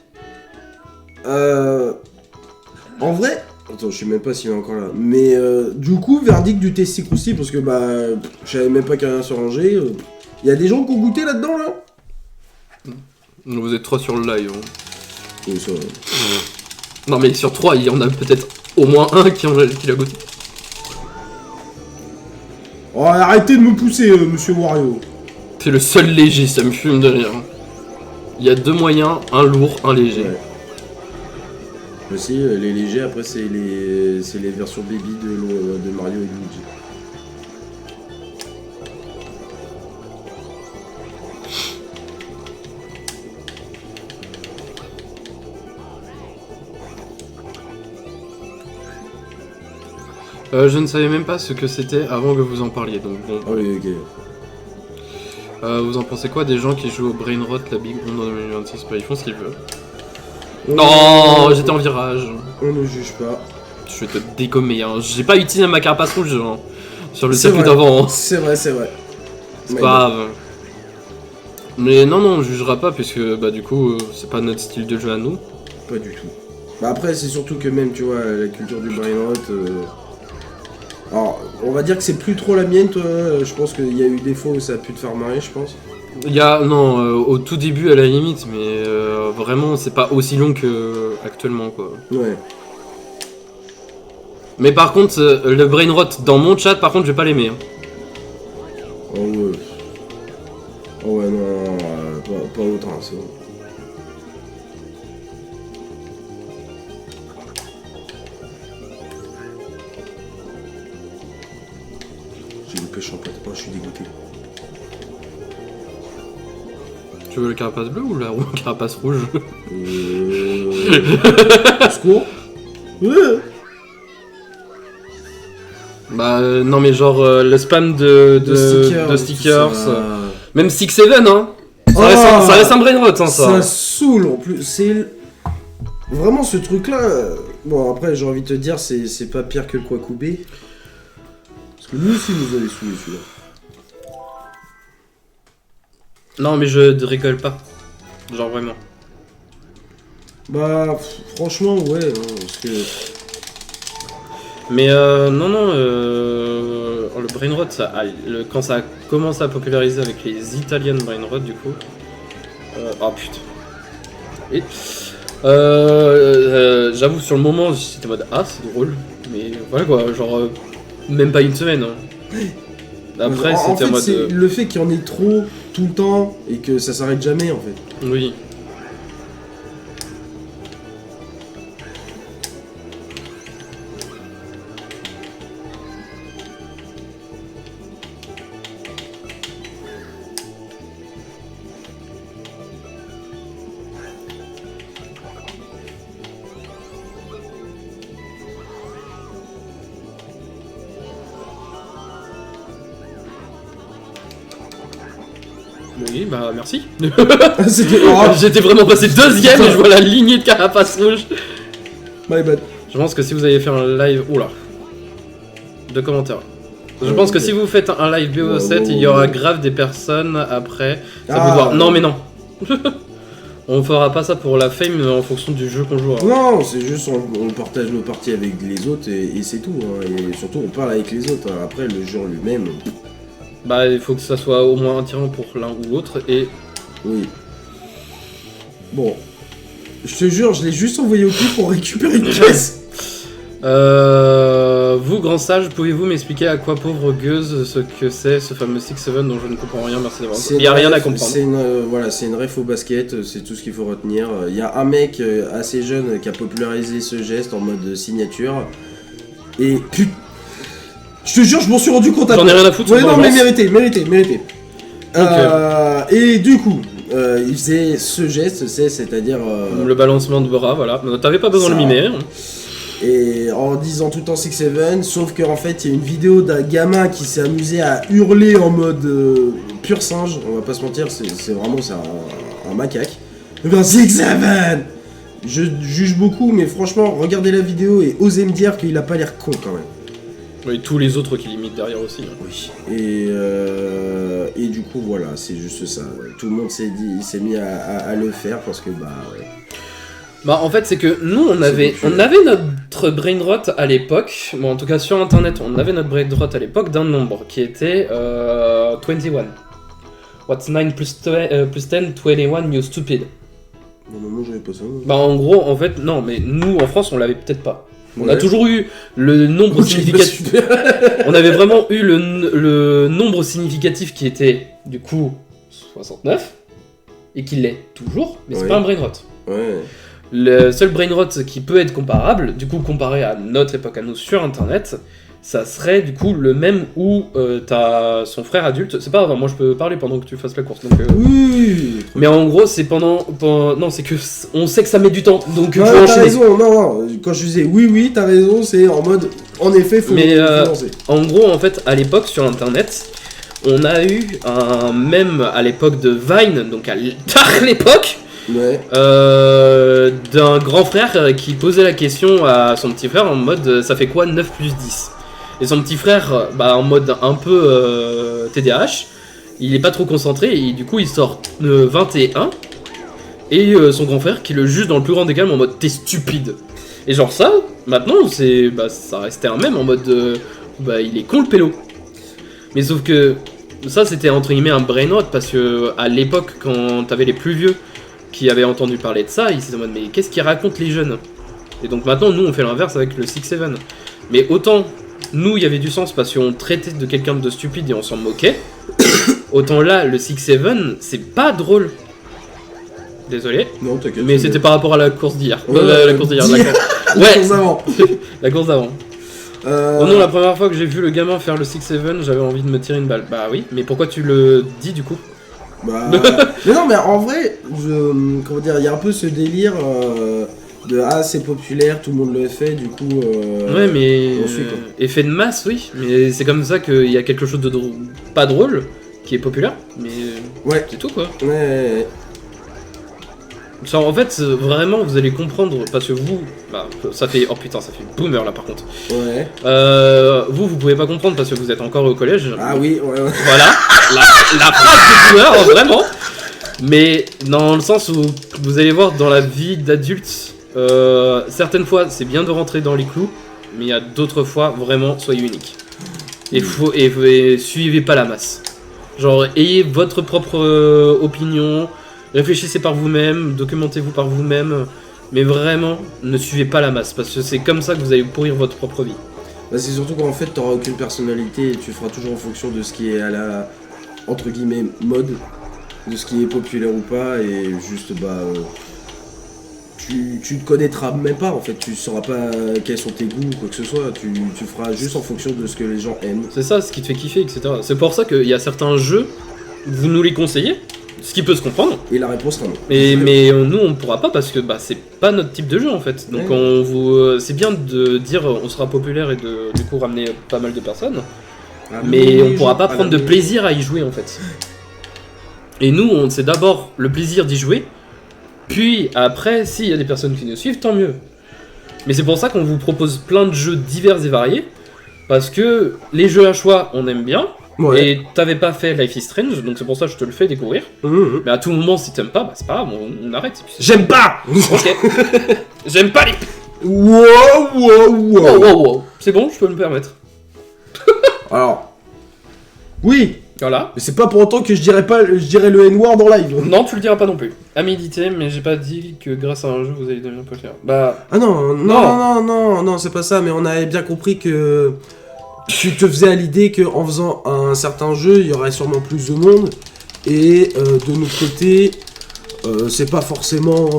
En vrai, attends, je sais même pas s'il est encore là. Mais du coup, verdict du T6 aussi, parce que bah, je savais même pas qu'il y avait rien sur rangé. Il y a des gens qui ont goûté là-dedans là. Vous êtes 3 sur le live. Hein. Oui, ça. Non mais sur 3, il y en a peut-être au moins un qui l'a goûté. Oh, arrêtez de me pousser, monsieur Wario. C'est le seul léger, ça me fume de rire. Il y a 2 moyens, un lourd, un léger. Ouais. Aussi, les légers, après, c'est les versions baby de Mario et Luigi. Je ne savais même pas ce que c'était avant que vous en parliez, donc bon. Ah oui, ok. Vous en pensez quoi des gens qui jouent au Brainrot, la Big Room en 2026? Bah, ils font ce qu'ils veulent. Non, j'étais en virage. On ne juge pas. Je vais te dégommer, hein. J'ai pas utilisé ma carapace rouge hein, sur le C'est circuit vrai. d'avant. Hein. C'est vrai. C'est pas grave. Mais non, on jugera pas, puisque bah du coup, c'est pas notre style de jeu à nous. Pas du tout. Bah après, c'est surtout que même, tu vois, la culture du brain rot... Alors, on va dire que c'est plus trop la mienne, toi. Je pense qu'il y a eu des fois où ça a pu te faire marrer, je pense. Il y a, non, au tout début à la limite, mais vraiment, c'est pas aussi long que actuellement, quoi. Ouais. Mais par contre, le brain rot dans mon chat, par contre, je vais pas l'aimer. Hein. Oh ouais. Oh ouais, non, pas autant, c'est bon. J'ai loupé champêtre. Oh, je suis dégoûté. Tu veux la carapace bleue ou la carapace rouge? Au secours. Bah non mais genre le spam de stickers. Même 6-7 hein. Ça reste un brain rot hein, ça. Ça saoule en plus. C'est vraiment ce truc là. Bon après j'ai envie de te dire c'est pas pire que le Kwakubé. Parce que nous aussi nous allait saouler celui-là. Non mais je rigole pas. Genre vraiment. Bah franchement ouais hein, parce que... Mais non le brain rot ça, quand ça a commencé à populariser avec les Italian brain rot du coup. Oh putain. Et j'avoue sur le moment j'étais en mode ah c'est drôle. Mais voilà quoi, genre même pas une semaine. Hein. Après en c'était en fait, mode. le fait qu'il y en ait trop tout le temps et que ça s'arrête jamais en fait. Oui. Oui, bah merci. J'étais vraiment passé deuxième et je vois la lignée de carapace rouge. My bad. Je pense que si vous avez fait un live... Oula. De commentaires. Je pense que si vous faites un live BO7, il y aura grave des personnes après. Ça vous voir. Non mais non. On fera pas ça pour la fame en fonction du jeu qu'on jouera. Non, c'est juste on partage nos parties avec les autres et c'est tout. Hein. Et surtout on parle avec les autres. Hein. Après le jeu en lui-même... Bah il faut que ça soit au moins attirant pour l'un ou l'autre et... Oui. Bon. Je te jure, je l'ai juste envoyé au cul pour récupérer une pièce. Vous, grand sage, pouvez-vous m'expliquer à quoi pauvre gueuse ce que c'est ce fameux 6-7 dont je ne comprends rien, merci d'avoir. Il n'y a rien à comprendre. C'est une ref au basket, c'est tout ce qu'il faut retenir. Il y a un mec assez jeune qui a popularisé ce geste en mode signature. Et putain. Je te jure, je m'en suis rendu compte après. J'en ai rien à foutre. Ouais, non, mais mérité. Et du coup, il faisait ce geste, c'est-à-dire... Le balancement de bras, voilà. T'avais pas besoin de le mimer. Hein. Et en disant tout le temps 6-7, sauf qu'en fait, il y a une vidéo d'un gamin qui s'est amusé à hurler en mode pur singe. On va pas se mentir, c'est un macaque. Et bien 6-7. Je juge beaucoup, mais franchement, regardez la vidéo et osez me dire qu'il a pas l'air con quand même. Oui, tous les autres qui limitent derrière aussi. Hein. Oui. Et du coup, voilà, c'est juste ça. Tout le monde s'est mis à le faire parce que Bah en fait c'est que nous on avait notre brain rot à l'époque, bon en tout cas sur internet on avait notre brain rot à l'époque d'un nombre qui était 21. What's 9 plus 10, 21 you stupid. Non, moi j'avais pas ça. Bah en gros en fait non mais nous en France on l'avait peut-être pas. On a toujours eu le nombre significatif. On avait vraiment eu le nombre significatif qui était du coup 69 et qui l'est toujours, mais c'est pas un brain rot. Ouais. Le seul brain rot qui peut être comparable, du coup comparé à notre époque à nous sur internet, ça serait du coup le même où t'as son frère adulte. C'est pas grave, moi je peux parler pendant que tu fasses la course. Donc, Oui. Mais en gros c'est pendant non c'est que on sait que ça met du temps donc Non, tu peux t'as enchaîner. raison, non, quand je disais oui, t'as raison, c'est en mode en effet faut lancer. En gros en fait à l'époque sur internet on a eu un mème à l'époque de Vine, donc à l'époque Ouais. D'un grand frère qui posait la question à son petit frère en mode ça fait quoi 9 plus 10? Et son petit frère, en mode un peu TDAH, il est pas trop concentré et du coup il sort 21. Et son grand frère qui le juge dans le plus grand des calmes en mode t'es stupide. Et genre ça, maintenant ça restait un mème en mode il est con le pélo. Mais sauf que ça c'était entre guillemets un brain rot parce que à l'époque quand t'avais les plus vieux qui avaient entendu parler de ça, ils étaient en mode mais qu'est-ce qu'ils racontent les jeunes? Et donc maintenant nous on fait l'inverse avec le 6-7. Mais autant nous il y avait du sens parce qu'on traitait de quelqu'un de stupide et on s'en moquait. Autant là le 6-7 c'est pas drôle. Désolé. Non, t'inquiète. Mais c'était par rapport à la course d'hier. Ouais, la course d'hier. La course d'avant. La course d'avant. Oh non, la première fois que j'ai vu le gamin faire le 6-7, j'avais envie de me tirer une balle. Bah oui, mais pourquoi tu le dis du coup? Mais non, mais en vrai, comment dire, il y a un peu ce délire de c'est populaire, tout le monde le fait, du coup. Ouais, mais on suit, quoi. Effet de masse, oui. Mais c'est comme ça qu'il y a quelque chose de pas drôle qui est populaire, mais ouais, c'est tout quoi. Ouais. En fait, vraiment, vous allez comprendre, parce que vous, ça fait, oh putain, ça fait boomer là par contre. Ouais. Vous pouvez pas comprendre parce que vous êtes encore au collège. Ah oui, ouais. Voilà, la phrase de boomer, vraiment. Mais dans le sens où vous allez voir dans la vie d'adulte, certaines fois c'est bien de rentrer dans les clous, mais il y a d'autres fois, vraiment, soyez unique. Et suivez pas la masse. Genre, ayez votre propre opinion. Réfléchissez par vous-même, documentez-vous par vous-même, mais vraiment, ne suivez pas la masse, parce que c'est comme ça que vous allez pourrir votre propre vie. C'est surtout qu'en fait, t'auras aucune personnalité et tu feras toujours en fonction de ce qui est à la, entre guillemets, mode, de ce qui est populaire ou pas, et juste, tu te connaîtras même pas, en fait, tu sauras pas quels sont tes goûts ou quoi que ce soit, tu feras juste en fonction de ce que les gens aiment. C'est ça, ce qui te fait kiffer, etc. C'est pour ça qu'il y a certains jeux, vous nous les conseillez, ce qui peut se comprendre. Et la réponse sera non. Mais nous on pourra pas parce que c'est pas notre type de jeu en fait. Donc c'est bien de dire on sera populaire et de du coup ramener pas mal de personnes. Mais on pourra pas prendre de plaisir à y jouer en fait. Et nous c'est d'abord le plaisir d'y jouer. Puis après s'il y a des personnes qui nous suivent tant mieux. Mais c'est pour ça qu'on vous propose plein de jeux divers et variés. Parce que les jeux à choix on aime bien. Ouais. Et t'avais pas fait Life is Strange, donc c'est pour ça que je te le fais découvrir. Mais à tout moment, si t'aimes pas, c'est pas grave, on arrête. J'aime pas. Ok. J'aime pas les... Wow. C'est bon, je peux me permettre. Alors... Oui. Voilà. Mais c'est pas pour autant que je dirais le N-word en live. Non, tu le diras pas non plus. À méditer, mais j'ai pas dit que grâce à un jeu, vous allez devenir populaire. Ah non, c'est pas ça, mais on avait bien compris que... Tu te faisais à l'idée qu'en faisant un certain jeu, il y aurait sûrement plus de monde. Et de notre côté, c'est pas forcément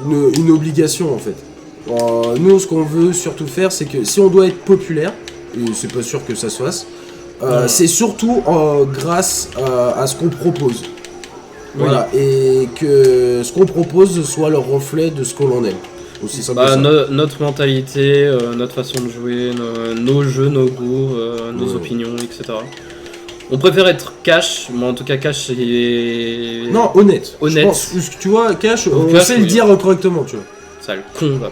une obligation en fait. Nous, ce qu'on veut surtout faire, c'est que si on doit être populaire, et c'est pas sûr que ça se fasse, c'est surtout grâce à ce qu'on propose. Oui. Voilà, et que ce qu'on propose soit le reflet de ce que l'on aime. Aussi notre mentalité, notre façon de jouer, nos jeux, nos goûts, nos opinions, etc. On préfère être cash, mais en tout cas cash et... Non, honnête. Honnête. Je pense, tu vois, cash, on sait le dire correctement, tu vois. Sale con, va.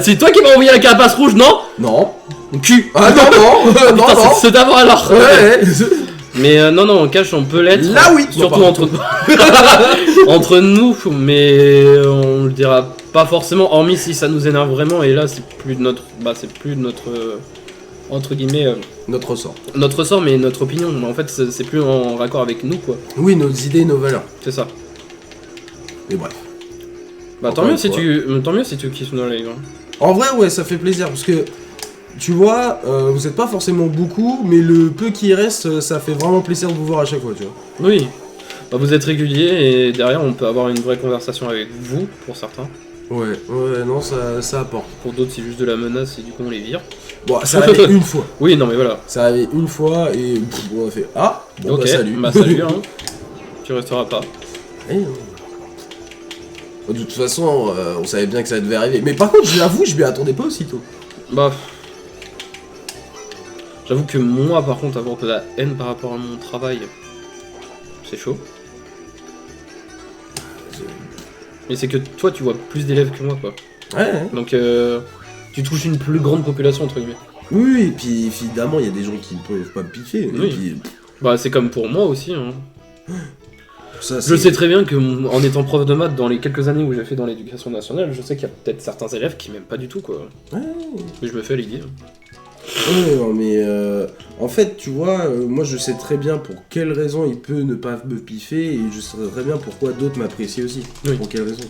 C'est toi qui m'as envoyé la carapace rouge, non? Non. Cul. Ah non. C'est d'abord alors. Ouais. Mais non, en cash on peut l'être. Là oui. Surtout entre nous, mais on le dira pas forcément, hormis si ça nous énerve vraiment. Et là, c'est plus de notre, entre guillemets, notre ressort. Notre ressort, mais notre opinion. En fait, c'est plus en raccord avec nous, quoi. Oui, nos idées, nos valeurs. C'est ça. Mais bref. Tant mieux si tu kiffes nos lives. Hein. En vrai, ouais, ça fait plaisir parce que. Tu vois, vous êtes pas forcément beaucoup, mais le peu qui reste, ça fait vraiment plaisir de vous voir à chaque fois, tu vois. Oui. Vous êtes réguliers et derrière, on peut avoir une vraie conversation avec vous, pour certains. Ouais, non, ça apporte. Pour d'autres, c'est juste de la menace et du coup, on les vire. Bon, ça arrivé une fois. Oui, non, mais voilà. Ça arrivé une fois et on a fait bon, salut. Salut, hein. Tu resteras pas. De toute façon, on savait bien que ça devait arriver. Mais par contre, j'avoue, je m'y attendais pas aussitôt. J'avoue que moi, par contre, avoir de la haine par rapport à mon travail, c'est chaud. Mais c'est que toi, tu vois plus d'élèves que moi, quoi. Ouais. Donc, tu touches une plus grande population, entre guillemets. Oui, et puis évidemment, il y a des gens qui ne peuvent pas me piffer. Oui. Et puis, Bah, c'est comme pour moi aussi. Hein. ça, Je sais très bien que, en étant prof de maths dans les quelques années où j'ai fait dans l'éducation nationale, je sais qu'il y a peut-être certains élèves qui m'aiment pas du tout, quoi. Ouais. Mais je me fais à l'idée. Ouais, non, mais en fait, tu vois, moi je sais très bien pour quelle raison il peut ne pas me piffer et je sais très bien pourquoi d'autres m'apprécient aussi. Oui. Pour quelle raison.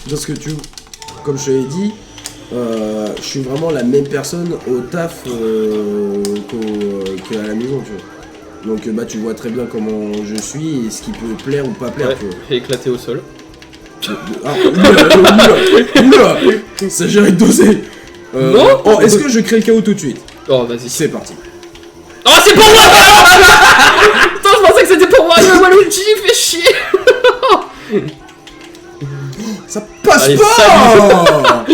Parce que comme je te l'ai dit, je suis vraiment la même personne au taf qu'à la maison, tu vois. Donc bah tu vois très bien comment je suis et ce qui peut plaire ou pas plaire, Ouais, tu vois. et éclaté au sol. Ah, oula, ça gère de doser. Non. Oh, est-ce que je crée le chaos tout de suite? Oh, vas-y. C'est parti. Oh, c'est pour moi. Putain, je pensais que c'était pour moi. Le Waluigi, fais chier. Ça passe Allez, pas.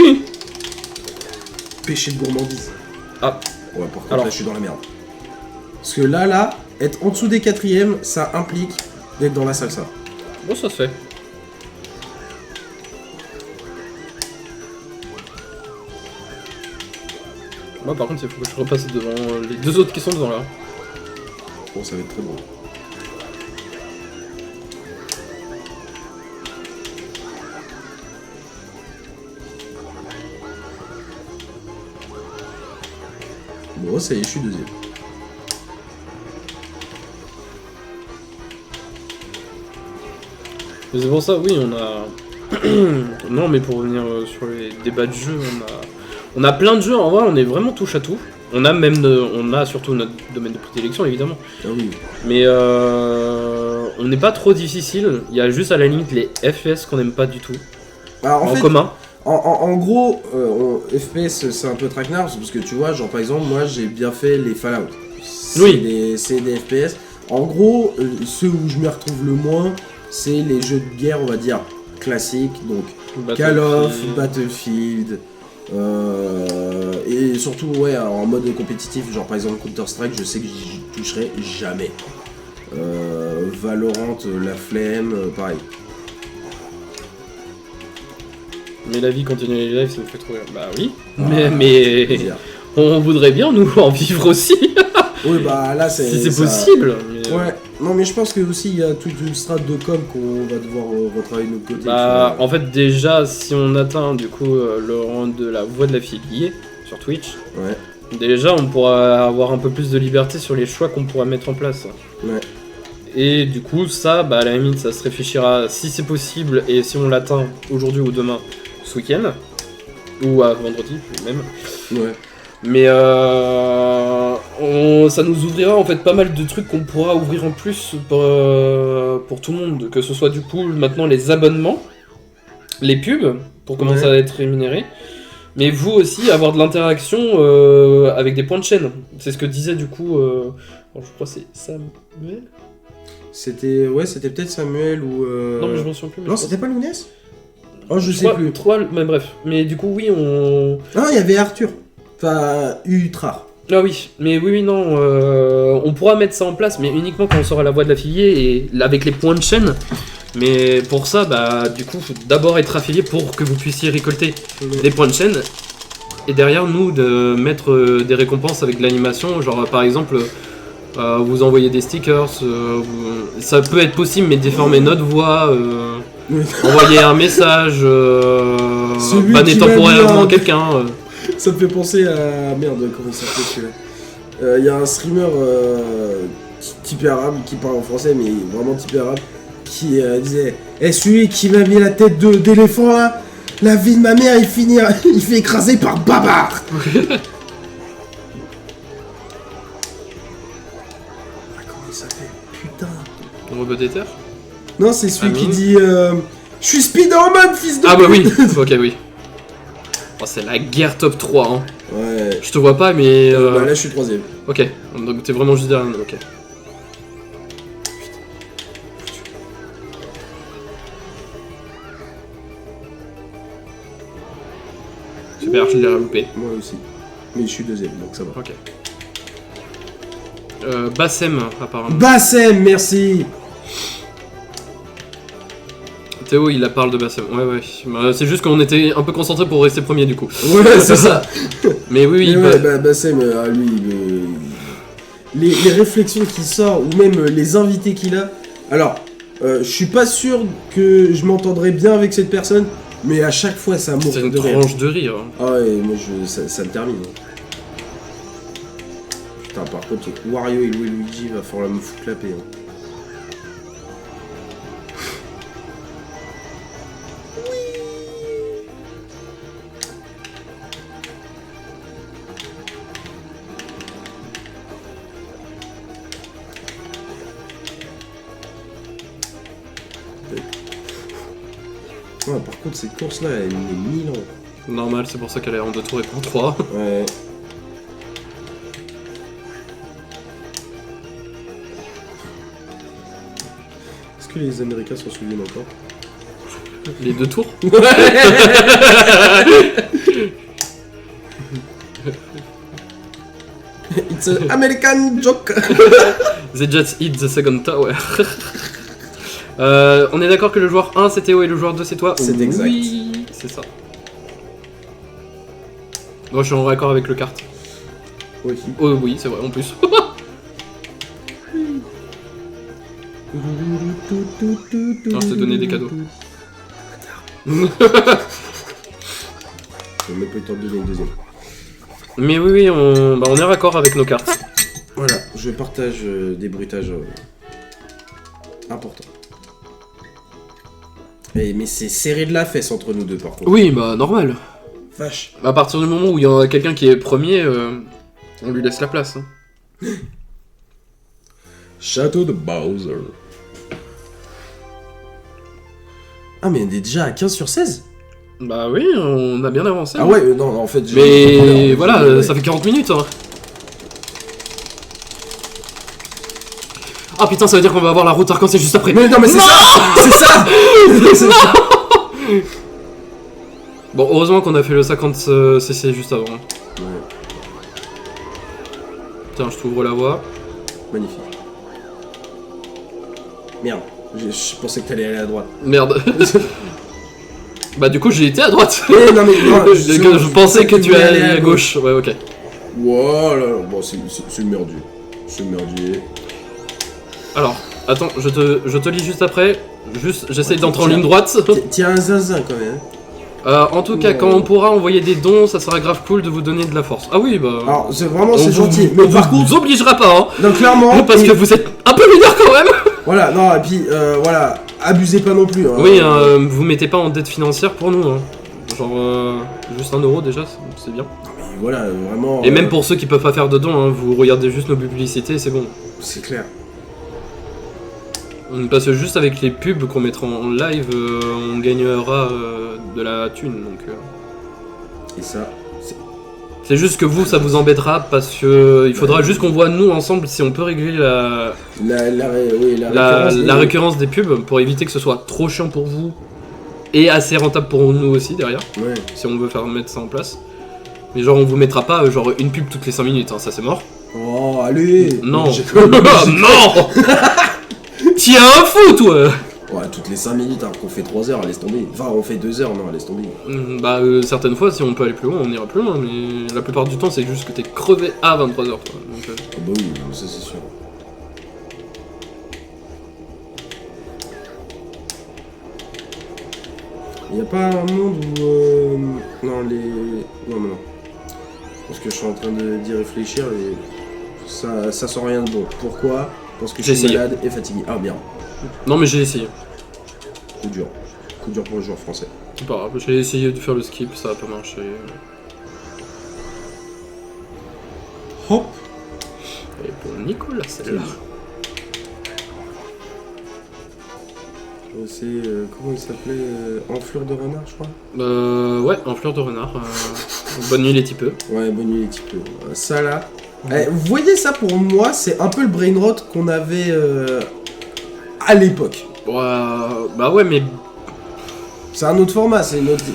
Péché de gourmandise. Ah. Ouais, par contre, Alors. là, je suis dans la merde. Parce que là, être en dessous des quatrièmes, ça implique d'être dans la salsa. Bon, ça se fait. Moi, par contre, il faut que je repasse devant les deux autres qui sont devant là. Bon, ça va être très bon. Bon, ça y est, je suis deuxième. Mais c'est pour ça, oui, on a... non, mais pour revenir sur les débats de jeu, on a plein de jeux, en vrai, on est vraiment touche à tout. On a même, on a surtout notre domaine de prédilection, évidemment. Ah oui. Mais on n'est pas trop difficile, il y a juste à la limite les FPS qu'on n'aime pas du tout, Alors, en commun. En gros, FPS c'est un peu traquenard parce que tu vois, genre par exemple, moi j'ai bien fait les Fallout. Oui. C'est des FPS. En gros, ceux où je me retrouve le moins, c'est les jeux de guerre, on va dire, classiques. Donc Call of, Battlefield. Et surtout, ouais, en mode compétitif, genre par exemple Counter-Strike, je sais que j'y toucherai jamais. Valorant, la flemme, pareil. Mais la vie continue les lives, ça me fait trop rire. Bah oui, Ah, mais plaisir. on voudrait bien nous en vivre aussi, Oui, bah là c'est. si c'est ça- possible. Mais, Ouais, non mais je pense que aussi il y a toute une strate de com qu'on va devoir retravailler de notre côté. Bah, tu vois. en fait, déjà, si on atteint du coup le rang de la voix de l'affilié sur Twitch, Ouais, déjà on pourra avoir un peu plus de liberté sur les choix qu'on pourra mettre en place. ouais. Et du coup, ça, bah à la limite, ça se réfléchira si c'est possible et si on l'atteint aujourd'hui ou demain, ce week-end, ou à vendredi même. Ouais. Mais ça nous ouvrira en fait pas mal de trucs qu'on pourra ouvrir en plus pour tout le monde, que ce soit du coup maintenant les abonnements, les pubs pour commencer Ouais. à être rémunérés, mais vous aussi avoir de l'interaction avec des points de chaîne. C'est ce que disait du coup, alors, je crois que c'est Samuel. C'était peut-être Samuel ou. Non mais je m'en souviens plus. Mais Non, je c'était pas Lounès. Oh, je pense- sais plus. mais bref. Mais du coup oui on. Non, il y avait Arthur. Enfin, Ultra. Ah oui, mais oui, non, on pourra mettre ça en place, mais uniquement quand on sera la voix de l'affilié et avec les points de chaîne. Mais pour ça, bah, du coup, faut d'abord être affilié pour que vous puissiez récolter des points de chaîne. Et derrière, nous, de mettre des récompenses avec de l'animation, genre par exemple, vous envoyez des stickers, ça peut être possible, mais déformer notre voix, Oui. envoyer un message, Celui banner qui m'a mis temporairement un- quelqu'un. Ça me fait penser à. Merde, comment il s'appelle celui-là. Il y a un streamer typé arabe qui parle en français, mais vraiment typé arabe, qui disait celui qui m'a mis la tête d'éléphant là, la vie de ma mère, il fait écraser par Babar. Ah, comment il s'appelle? Putain. Robot d'Ether. Non, c'est celui Ah qui oui. dit je suis Spider-Man, fils de Ah bah pute. oui, ok oui. Oh, c'est la guerre top 3, hein. Ouais. Je te vois pas, mais... Bah là, je suis troisième. Ok, donc t'es vraiment juste derrière nous, ok. Super, je l'ai loupé. Moi aussi. Mais je suis deuxième, donc ça va. Ok. Bassem, apparemment. Bassem, merci. Théo, il parle de Bassem. Ouais. Bah, c'est juste qu'on était un peu concentrés pour rester premier du coup. Ouais, c'est ça. Mais oui, Mais ouais, Bassem, lui, les réflexions qu'il sort, ou même les invités qu'il a. Alors, je suis pas sûr que je m'entendrais bien avec cette personne, mais à chaque fois, ça c'est mourir une de rire. tranche de rire. Ah ouais, moi, ça me termine. Putain, par contre, Wario et Luigi va falloir me foutre la paix. Ouais, par contre, cette course-là, elle met 1000 ans. Normal, c'est pour ça qu'elle est en 2 tours et pas en 3. Ouais. Est-ce que les Américains s'en souviennent encore? Les 2 tours. It's an American joke. They just hit the second tower. On est d'accord que le joueur 1 c'est Théo et le joueur 2 c'est toi? C'est exact. Oui, c'est ça. Moi je suis en raccord avec le kart. Oui. Oh oui, c'est vrai en plus. Non, je t'ai donné des cadeaux. J'ai même pas eu le temps de donner le deuxième. Mais oui, on est raccord avec nos cartes. Voilà, je partage des bruitages importants. Mais c'est serré de la fesse entre nous deux par contre. Oui, bah normal. Vache. À partir du moment où il y a quelqu'un qui est premier, on lui laisse la place. Hein. Château de Bowser. Ah mais on est déjà à 15 sur 16. Bah oui, on a bien avancé. Ah ouais, non, en fait... Mais voilà, ça fait 40 minutes. Hein. Ah putain, ça veut dire qu'on va avoir la route arc-en-ciel juste après. Mais non, mais c'est ça. C'est ça. C'est ça. Bon, heureusement qu'on a fait le 50 cc juste avant. Ouais, Tiens, je t'ouvre la voie. magnifique. Merde, je pensais que t'allais aller à droite. Merde. Bah du coup j'ai été à droite. Non mais non, Je pensais que tu allais à gauche. Ouais, ok. Voilà, bon c'est le merdier. C'est le merdier. Alors, attends, je te lis juste après. Juste, j'essaye d'entrer en tiens. ligne droite. Tiens un zinzin quand même. En tout cas, quand on pourra envoyer des dons, ça sera grave cool de vous donner de la force. Ah oui, bah... Alors c'est vraiment on c'est vous- gentil. on Mais par vous contre, obligera pas, hein. donc clairement... Parce que vous êtes un peu mineur quand même. Voilà, non, et puis voilà, abusez pas non plus. Hein. Oui, vous mettez pas en dette financière pour nous. Hein. Genre, juste 1 euro déjà, c'est bien. Mais voilà, vraiment... Et même pour ceux qui peuvent pas faire de dons, hein, vous regardez juste nos publicités, c'est bon. C'est clair. Parce que juste avec les pubs qu'on mettra en live, on gagnera de la thune. Donc, Et ça... c'est juste que vous, ça vous embêtera parce que il faudra juste qu'on voit nous ensemble si on peut régler la récurrence des pubs pour éviter que ce soit trop chiant pour vous et assez rentable pour nous aussi derrière, Ouais. si on veut faire mettre ça en place. Mais genre on vous mettra pas genre une pub toutes les 5 minutes, hein, ça c'est mort. Oh, allez. Non. J'ai- Non. Tiens un fou toi. Ouais, toutes les 5 minutes, alors qu'on fait 3 heures, laisse tomber. Enfin, on fait 2 heures, non, laisse tomber. Bah certaines fois si on peut aller plus loin on ira plus loin, mais la plupart du temps c'est juste que t'es crevé à 23h toi. Donc, Oh bah oui, ça c'est sûr. Y a pas un monde où... Non, les... Non. Parce que je suis en train d'y réfléchir et... Ça sent rien de bon. Pourquoi? Parce que je J'ai suis essayé. malade et fatigué. Ah merde, Non mais j'ai essayé. coup dur. Coup dur pour le joueur français. C'est pas grave, j'ai essayé de faire le skip, ça a pas marché. Hop. Et pour Nicolas, celle-là. C'est... comment il s'appelait Enflure de renard, je crois. Ouais, en fleur de renard. Bonne nuit les petits peu. Ouais, bonne nuit les petits peu. Ça là... vous voyez ça pour moi, c'est un peu le brain rot qu'on avait à l'époque. Bah ouais, mais C'est un autre format,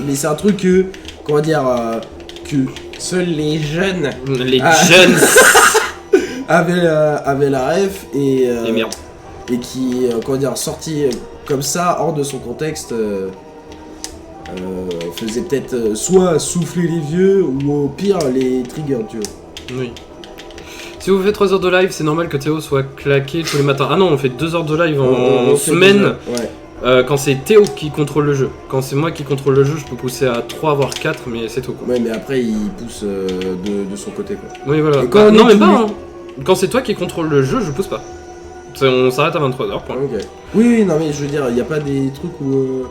mais c'est un truc que, comment dire, que seuls les jeunes les Ah. jeunes. avaient la ref et Et merde. et qui, comment dire, sorti comme ça, hors de son contexte, faisait peut-être soit souffler les vieux ou au pire les triggers, tu vois. Oui. Si vous faites 3 heures de live, c'est normal que Théo soit claqué tous les matins. Ah non, on fait 2 heures de live en semaine. Ouais. Quand c'est Théo qui contrôle le jeu. Quand c'est moi qui contrôle le jeu, je peux pousser à 3 voire 4, mais c'est tout quoi. Ouais, mais après il pousse de son côté quoi. Oui, voilà. Et quand non, on mais est pas. tous Hein. Quand c'est toi qui contrôle le jeu, je pousse pas. On s'arrête à 23h. Point. Ok. Oui, non, mais je veux dire, il n'y a pas des trucs où.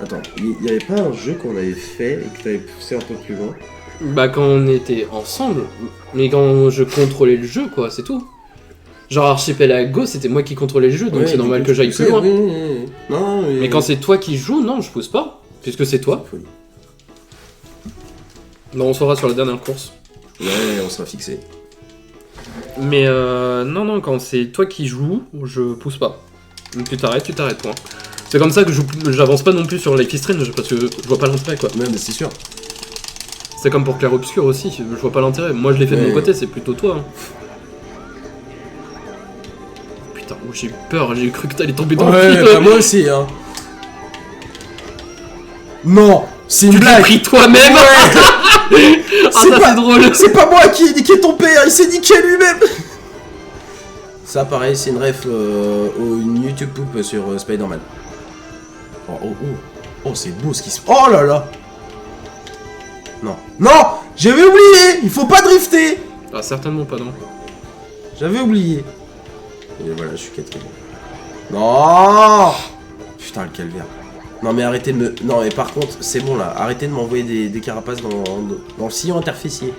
Attends, il n'y avait pas un jeu qu'on avait fait et que tu avais poussé un peu plus loin? Bah, quand on était ensemble, mais quand je contrôlais le jeu, quoi, c'est tout. Genre Archipelago, c'était moi qui contrôlais le jeu, donc Ouais, c'est du normal coup, que tu j'aille poussais, plus loin. oui. Non, Mais quand c'est toi qui joues, non, je pousse pas, puisque c'est toi. Folie. Non, on saura sur la dernière course. Ouais, on sera fixé. Mais non, quand c'est toi qui joues, je pousse pas. Donc tu t'arrêtes, point. C'est comme ça que j'avance pas non plus sur Life is Strange, parce que je vois pas l'intérêt, quoi. Ouais, mais c'est sûr. C'est comme pour Clair Obscur aussi, je vois pas l'intérêt. Moi je l'ai fait de Ouais. mon côté, c'est plutôt toi. Hein. Putain, oh, j'ai eu peur, j'ai cru que t'allais tomber dans le Ouais, vide. bah moi aussi, hein. Non, c'est une Tu l'as blague. pris toi-même. Ouais. Ah, ça c'est drôle. C'est pas moi qui ai niqué ton père, il s'est niqué lui-même. Ça, pareil, c'est une ref une YouTube poupe sur Spider-Man. Oh, c'est beau ce qui se... Oh là là. Non, j'avais oublié. Il faut pas drifter. Ah, certainement pas, non. J'avais oublié. Et voilà, je suis quatrième. Non. Putain, le calvaire. Non, mais arrêtez de me... Non, mais par contre, c'est bon, là. Arrêtez de m'envoyer des carapaces dans le sillon interfécier.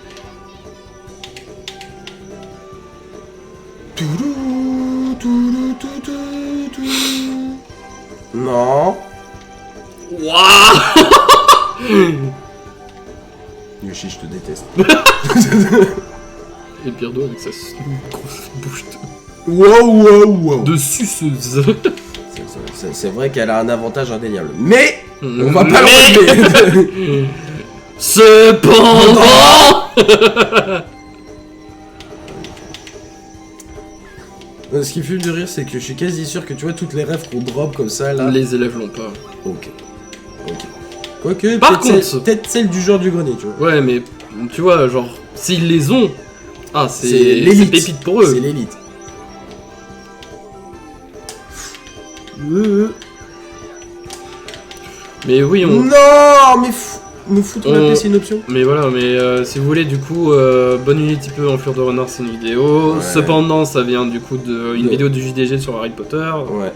Non. Waouh. Yoshi, je te déteste. Et Birdo avec sa grosse bouche Wow. de suceuse. C'est vrai qu'elle a un avantage indéniable. Mais on va pas le relever. Cependant. Ce qui me fait de rire, c'est que je suis quasi sûr que tu vois toutes les rêves qu'on drop comme ça là. Les élèves l'ont pas. Ok. Quoique, Par peut-être contre- peut-être celle du genre du grenier, tu vois. Ouais, mais tu vois, genre, s'ils les ont, ah, c'est l'élite. pépite pour eux. C'est l'élite. Mais oui, Non, mais me foutre la On- paix, c'est une option. mais voilà, mais si vous voulez, du coup, bonne Unity peu en Fleur de Renard, c'est une vidéo. Ouais. Cependant, ça vient du coup d'une De- vidéo du JDG sur Harry Potter. Ouais.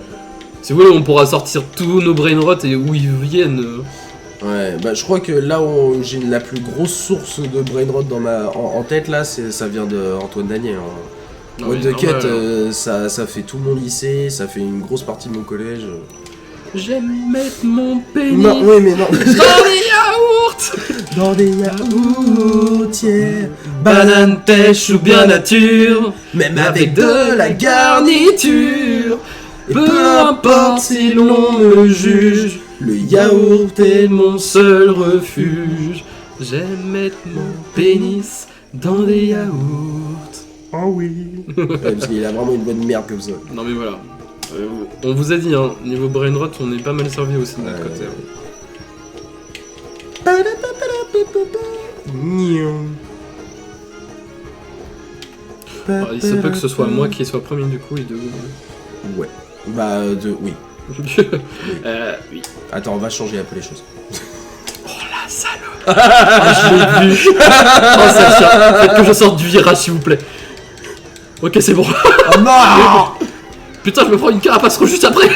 Si vous voulez, on pourra sortir tous nos brainrot et où ils viennent. Ouais, bah je crois que là où j'ai la plus grosse source de brainrot en tête là, ça vient de Antoine Daniel. Hein. Non, What mais the cut, normal. ça fait tout mon lycée, ça fait une grosse partie de mon collège. J'aime mettre mon pénis Non, oui, mais non. dans les yaourts. Dans des yaourtières, Banane, pêche ou bien nature, même avec de la garniture. Et Peu importe si l'on me juge, le yaourt est mon seul refuge. J'aime mettre mon pénis dans des yaourts. Oh oui. Ouais, parce qu'il a vraiment une bonne merde comme ça. Non mais voilà. On vous a dit, hein, niveau brainrot, on est pas mal servi aussi de notre Ouais. côté. Alors, il se peut que ce soit moi qui soit premier du coup et de... Ouais. Bah, oui. oui. Attends, on va changer un peu les choses. Oh la salope. Ah, je l'ai vu. Oh ça tient. Faites que je sorte du virage s'il vous plaît. Ok c'est bon. Oh non. Putain je me prends une carapace rouge juste après.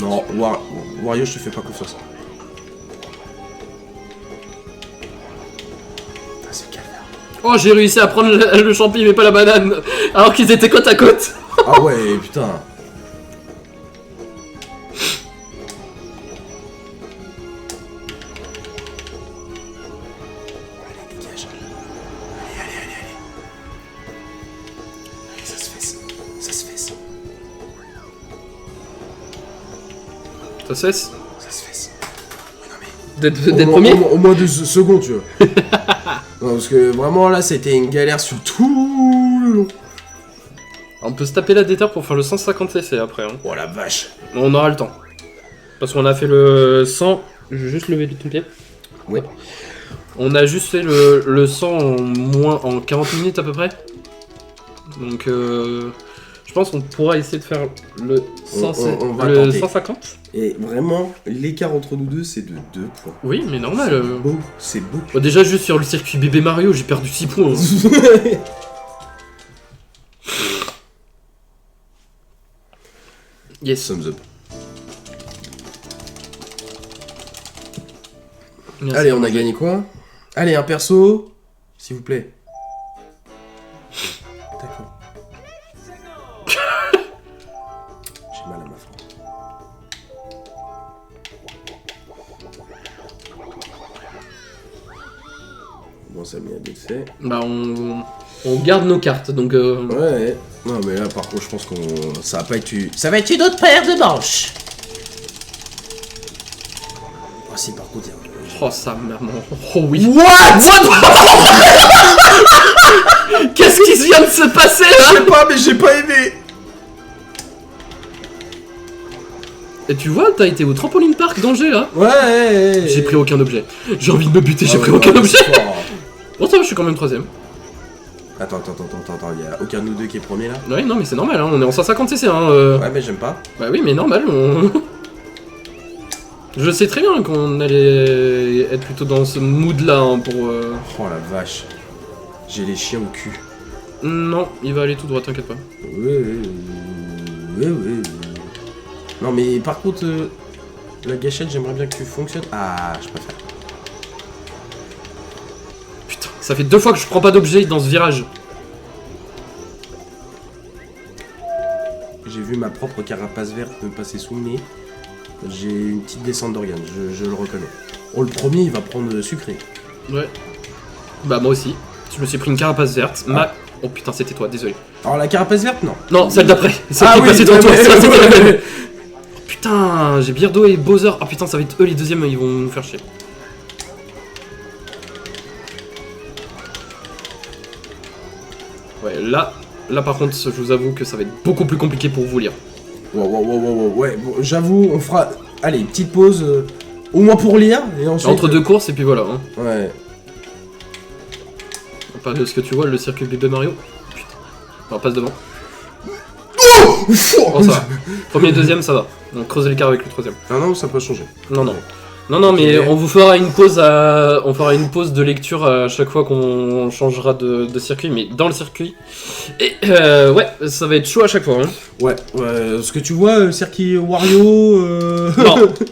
Non, Wario, je te fais pas confiance. Ah, c'est calvaire. Oh j'ai réussi à prendre le champi mais pas la banane. Alors qu'ils étaient côte à côte. Ah ouais, putain. Allez, dégage. Allez. Allez, ça se fait. Ça cesse. Ça se fait. Non, mais... D'être premier. Au moins 2 secondes, tu vois. Non, parce que vraiment là, c'était une galère sur tout le long. On peut se taper la déterre pour faire le 150cc après. Hein. Oh la vache. On aura le temps. Parce qu'on a fait le 100... Je vais juste lever ton pied. Ouais. On a juste fait le 100 en 40 minutes à peu près. Donc je pense qu'on pourra essayer de faire le, 100, on va le tenter. 150. Et vraiment, l'écart entre nous deux, c'est de 2 points. Oui, mais normal. C'est beau, c'est beau. Bon, déjà, juste sur le circuit bébé Mario, j'ai perdu 6 points. Hein. Yes. Thumbs up. Merci. Allez, on a gagné quoi? Allez, un perso, s'il vous plaît. D'accord. J'ai mal à ma fin. Bon, ça m'y a bien fait. Bah, on garde nos cartes, donc... Ouais. Non, mais là, par contre, je pense qu'on... Ça va pas être... Ça va être une autre paire de manches. Oh, si, par contre, il y a... Oh, ça, maman. Oh oui. What? Qu'est-ce qui vient de se passer, Je là? sais pas, mais j'ai pas aimé. Et tu vois, t'as été au trampoline park d'Angers, là? Ouais. J'ai pris aucun objet. J'ai envie de me buter, j'ai pris aucun objet. Bon, ça va, je suis quand même 3ème. Attends, il y a aucun de nous deux qui est premier là? Ouais, non, mais c'est normal, hein, on est en 150cc, hein. Ouais, mais j'aime pas. Bah oui, mais normal, on... Je sais très bien qu'on allait être plutôt dans ce mood-là, hein, pour... Oh la vache. J'ai les chiens au cul. Non, il va aller tout droit, t'inquiète pas. Ouais. Non, mais par contre, la gâchette, j'aimerais bien que tu fonctionnes. Ah, je préfère. Putain, ça fait 2 fois que je prends pas d'objet dans ce virage. J'ai vu ma propre carapace verte me passer sous le nez. J'ai une petite descente d'organes, je le reconnais. Oh, le premier, il va prendre sucré. Ouais. Bah moi aussi. Je me suis pris une carapace verte. Oh putain, c'était toi, désolé. Alors, la carapace verte, non. Non, celle d'après. Celle qui est passée devant toi. Ça, c'était la même. Oh, putain, j'ai Birdo et Bowser. Oh putain, ça va être eux les deuxièmes, ils vont nous faire chier. Ouais, là par contre, je vous avoue que ça va être beaucoup plus compliqué pour vous lire. Wow, ouais, bon, j'avoue, on fera... Allez, petite pause, au moins pour lire, et ensuite... Entre deux courses et puis voilà. Hein. Ouais. On parle de ce que tu vois, le circuit bébé Mario. Putain. On passe devant. Oh, ça va. Premier, deuxième, ça va. On creuse l'écart avec le troisième. Ah non, ça peut changer. Non, mais on vous fera une pause on fera une pause de lecture à chaque fois qu'on changera de circuit, mais dans le circuit. Et ouais, ça va être chaud à chaque fois. Hein. Ouais, ce que tu vois, circuit Wario...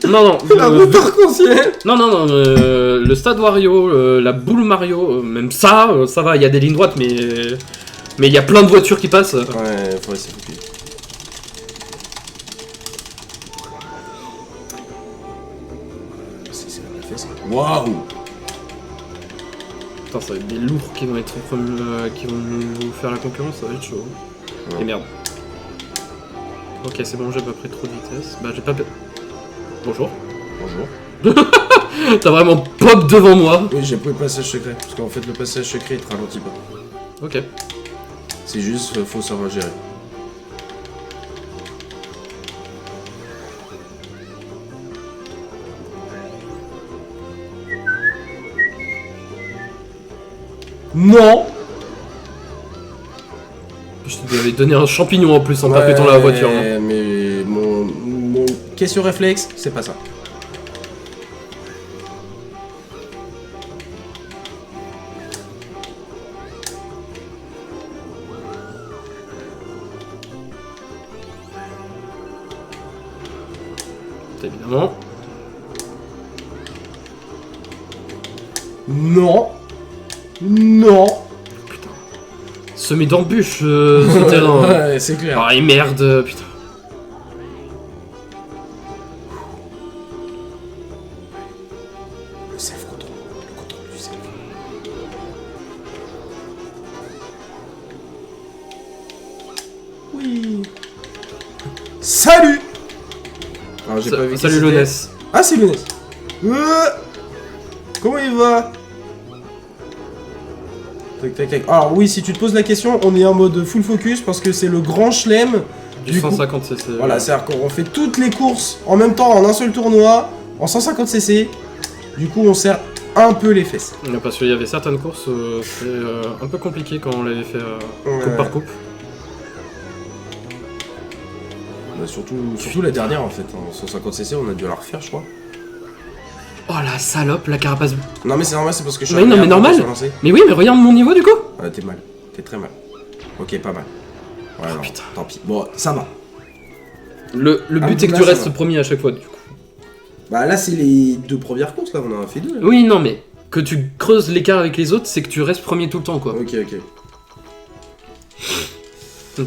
Non. La route arc-en-ciel. Non, le stade Wario, la boule Mario, même ça va, il y a des lignes droites, mais il y a plein de voitures qui passent. Ouais, faut essayer de couper. C'est la fesse. Waouh. Putain, ça va être des lourds qui vont être qui vont nous faire la concurrence, ça va être chaud. Ouais. Et merde. Ok, c'est bon, j'ai pas pris trop de vitesse. Bah, j'ai pas... Bonjour. T'as vraiment pop devant moi. Oui, j'ai pris le passage secret, parce qu'en fait le passage secret il te ralentit pas. Ok. C'est juste, faut savoir gérer. Non. Je t'avais donné un champignon en plus en percutant la voiture. Hein. Mais mon question réflexe, c'est pas ça. Évidemment. Non. Putain. Semé d'embûches ce terrain. Ouais, c'est clair. Ah et merde, putain. Le self-control. Le contrôle du self. Oui. Salut. Alors, j'ai pas vu qui Salut c'était. le NES. Ah, c'est le NES. Comment il va? Tac, tac, tac. Alors oui, si tu te poses la question, on est en mode full focus parce que c'est le grand chelem Du 150cc. Voilà, c'est-à-dire qu'on fait toutes les courses en même temps en un seul tournoi, en 150cc. Du coup, on serre un peu les fesses. Parce qu'il y avait certaines courses, c'était un peu compliqué quand on l'avait fait coupe par coupe. Bah, surtout la dernière en fait. En 150cc, on a dû la refaire, je crois. Oh la salope, la carapace. Non, mais c'est normal, c'est parce que je suis Mais non, mais normal. Mais oui, mais regarde mon niveau du coup. Ouais, t'es mal. T'es très mal. Ok, pas mal. Ouais, non, putain. tant pis. Bon, ça va. Le but c'est que tu restes premier à chaque fois du coup. Bah là, c'est les 2 premières courses, là, on en a fait 2. Là. Oui, non, mais que tu creuses l'écart avec les autres, c'est que tu restes premier tout le temps quoi. Ok, ok.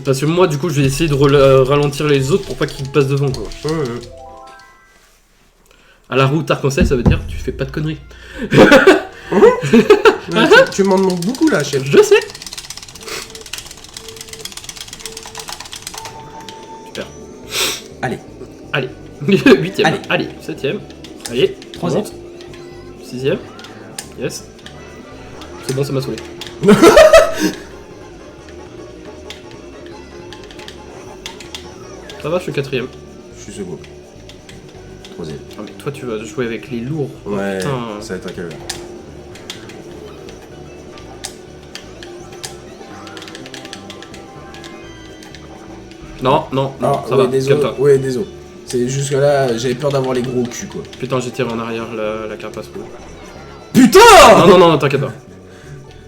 Parce que moi, du coup, je vais essayer de ralentir les autres pour pas qu'ils passent devant quoi. À la route arc-en-ciel, ça veut dire tu fais pas de conneries. Tu m'en demandes beaucoup là, chef. Je sais. Super. Allez. Allez. 8ème. Allez. Allez. 7ème. Allez. 3ème. 6ème. Yes. C'est bon, ça m'a saoulé. Ça va, je suis 4ème. Je suis second. 3ème. Ah, mais toi, tu vas jouer avec les lourds. Oh, Ouais, putain. ça va être un calvaire. Non, non, non, ça va, calme-toi. Ouais, désolé. C'est jusque là, j'avais peur d'avoir les gros culs quoi. Putain, j'ai tiré en arrière la carapace. Putain! Non, t'inquiète pas.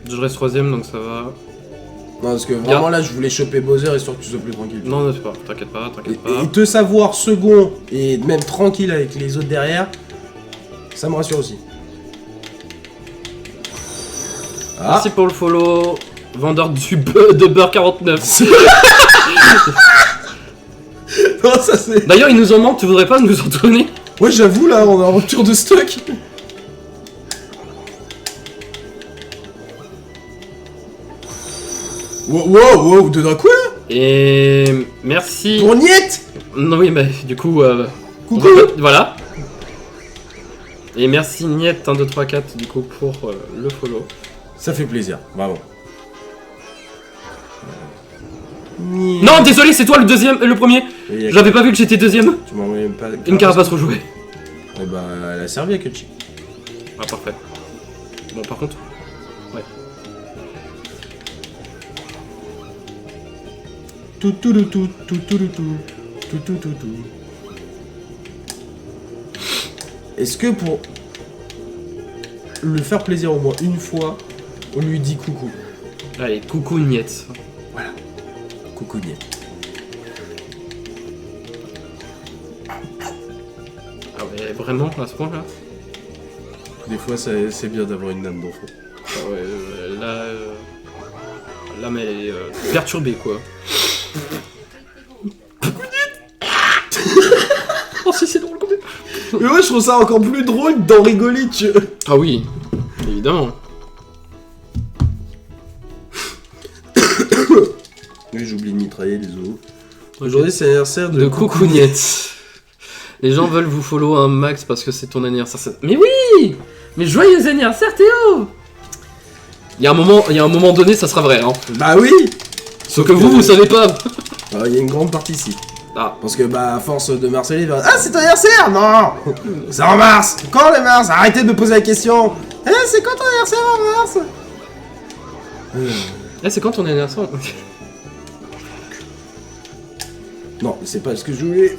Je reste 3ème, donc ça va. Non, parce que vraiment là, je voulais choper Bowser histoire que tu sois plus tranquille. Non, ne sais pas, t'inquiète pas. Et te savoir second et même tranquille avec les autres derrière, ça me rassure aussi. Ah. Merci pour le follow, vendeur de beurre 49. Non, ça c'est... D'ailleurs, il nous en manque, tu voudrais pas nous en donner? Ouais, j'avoue, là, on est en rupture de stock. Wow, de d'un coup là? Et merci. Pour Niet. Non, oui, mais du coup. Coucou. Voilà. Et merci Niet 1, 2, 3, 4 du coup pour le follow. Ça fait plaisir, vraiment. Non, désolé, c'est toi le deuxième, le premier. J'avais pas vu que j'étais deuxième. Tu m'as envoyé même pas. Une carapace rejouée. Eh bah, elle a servi à Kutchi. Ah, parfait. Bon, par contre. Ouais. Tout. Est-ce que pour le faire plaisir au moins une fois, on lui dit coucou? Allez, coucou Niet. Voilà. Coucou Niet. Ah ouais, vraiment, à ce point-là? Des fois, c'est bien d'avoir une âme d'enfant. Ah ouais, là, mais elle est perturbée, quoi. Oh si, c'est drôle quand même. Mais ouais, je trouve ça encore plus drôle d'en rigoler, tu vois. Ah oui, évidemment. Oui, j'oublie de mitrailler, désolé. Aujourd'hui, c'est l'anniversaire de Coucou Niet. Les gens veulent vous follow un max parce que c'est ton anniversaire. Mais oui! Mais joyeux anniversaire Théo! Il y a un moment donné, ça sera vrai, hein. Bah oui! Sauf que vous savez pas. Il y a une grande partie ici. Ah. Parce que bah à force de marceler, il va... Ah, c'est ton anniversaire? Non! C'est en mars! Quand le mars? Arrêtez de me poser la question! C'est quand ton anniversaire en mars? C'est quand ton anniversaire? Non, c'est pas ce que je voulais.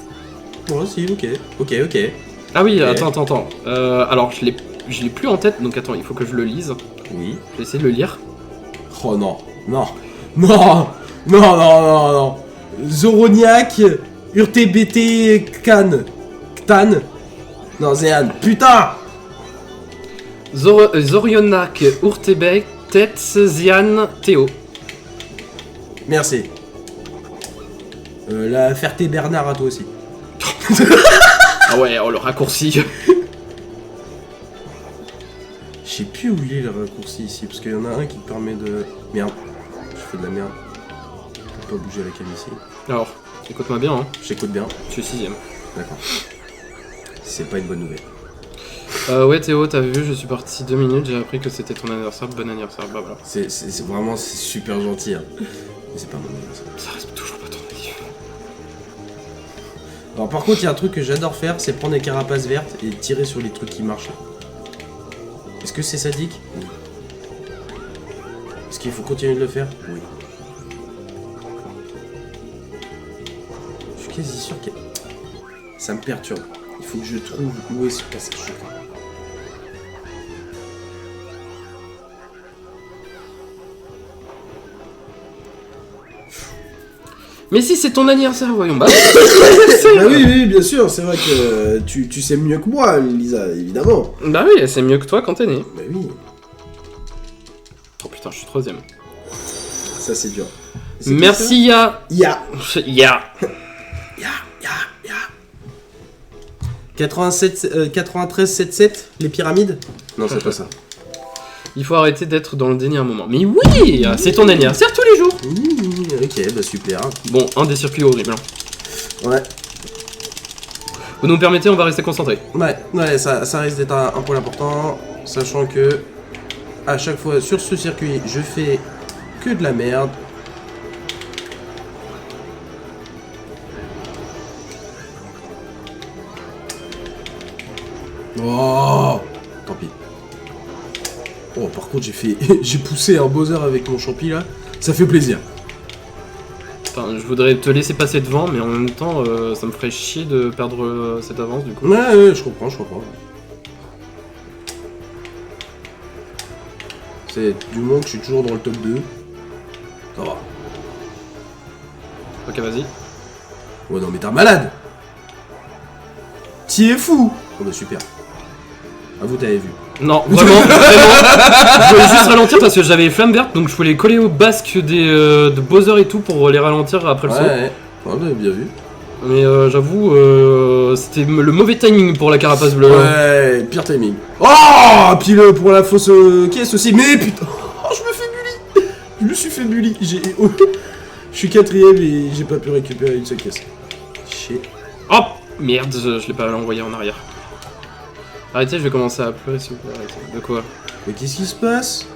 Bon, si, ok. Ah oui, Okay. attends. Alors, je l'ai plus en tête, donc attends, il faut que je le lise. Oui. Je vais essayer de le lire. Oh non. Zoroniac, Urtbt, Ktan. Non, Zéan. Putain! Zorionak, Urtebek, Tetz, Zian, Théo. Merci. La Ferté Bernard à toi aussi. Ah ouais, oh le raccourci. Je sais plus où il est le raccourci ici, parce qu'il y en a un qui permet de... Merde, je fais de la merde. Je peux pas bouger la cam ici. Alors, écoute-moi bien, hein. J'écoute bien. Je suis 6ème. D'accord. C'est pas une bonne nouvelle. Ouais Théo, t'as vu, je suis parti 2 minutes, j'ai appris que c'était ton anniversaire, bon anniversaire, bah voilà. C'est vraiment c'est super gentil. Hein. Mais c'est pas mon anniversaire. Ça reste toujours pas ton anniversaire. Alors par contre, il y a un truc que j'adore faire, c'est prendre des carapaces vertes et tirer sur les trucs qui marchent. Est-ce que c'est sadique? Oui. Est-ce qu'il faut continuer de le faire? Oui. Je suis quasi sûr que ça me perturbe. Il faut que je trouve où est ce passage secret. Mais si c'est ton anniversaire, voyons, bah. Bah oui, bien sûr, c'est vrai que tu sais mieux que moi, Lisa, évidemment. Bah oui, c'est mieux que toi quand t'es né. Bah oui. Oh putain, je suis 3ème. Ça c'est dur. Merci Ya. Ya. Ya. 93-77, les pyramides? Non, c'est pas ça. Il faut arrêter d'être dans le déni un moment. Mais oui, c'est ton anniversaire tous les jours. Ok, bah super. Bon, un des circuits horribles. Hein. Ouais. Vous nous permettez, on va rester concentrés. Ouais, ça risque d'être un point important, sachant que à chaque fois sur ce circuit, je fais que de la merde. Oh, tant pis. Oh, par contre, j'ai poussé un Bowser avec mon champi là. Ça fait plaisir. Enfin, je voudrais te laisser passer devant, mais en même temps, ça me ferait chier de perdre cette avance du coup. Ouais, je comprends. C'est du moment que je suis toujours dans le top 2. Ça va. Ok, vas-y. Ouais, non, mais t'es un malade. T'y es fou. Oh, bah super. Ah, vous t'avez vu. Non, vraiment. Je voulais juste ralentir parce que j'avais les flammes vertes, donc je voulais coller au basque de Bowser et tout pour les ralentir après le saut. Ouais, bah, bien vu. Mais j'avoue, c'était le mauvais timing pour la carapace bleue. Ouais, pire timing. Oh, puis pour la fausse caisse aussi. Mais putain, oh, je me fais bully. Je me suis fait bully. Je suis 4ème et j'ai pas pu récupérer une seule caisse. Chier. Oh merde, je l'ai pas envoyé en arrière. Arrêtez, je vais commencer à pleurer s'il vous plaît. Arrêtez. De quoi? Mais qu'est-ce qui se passe?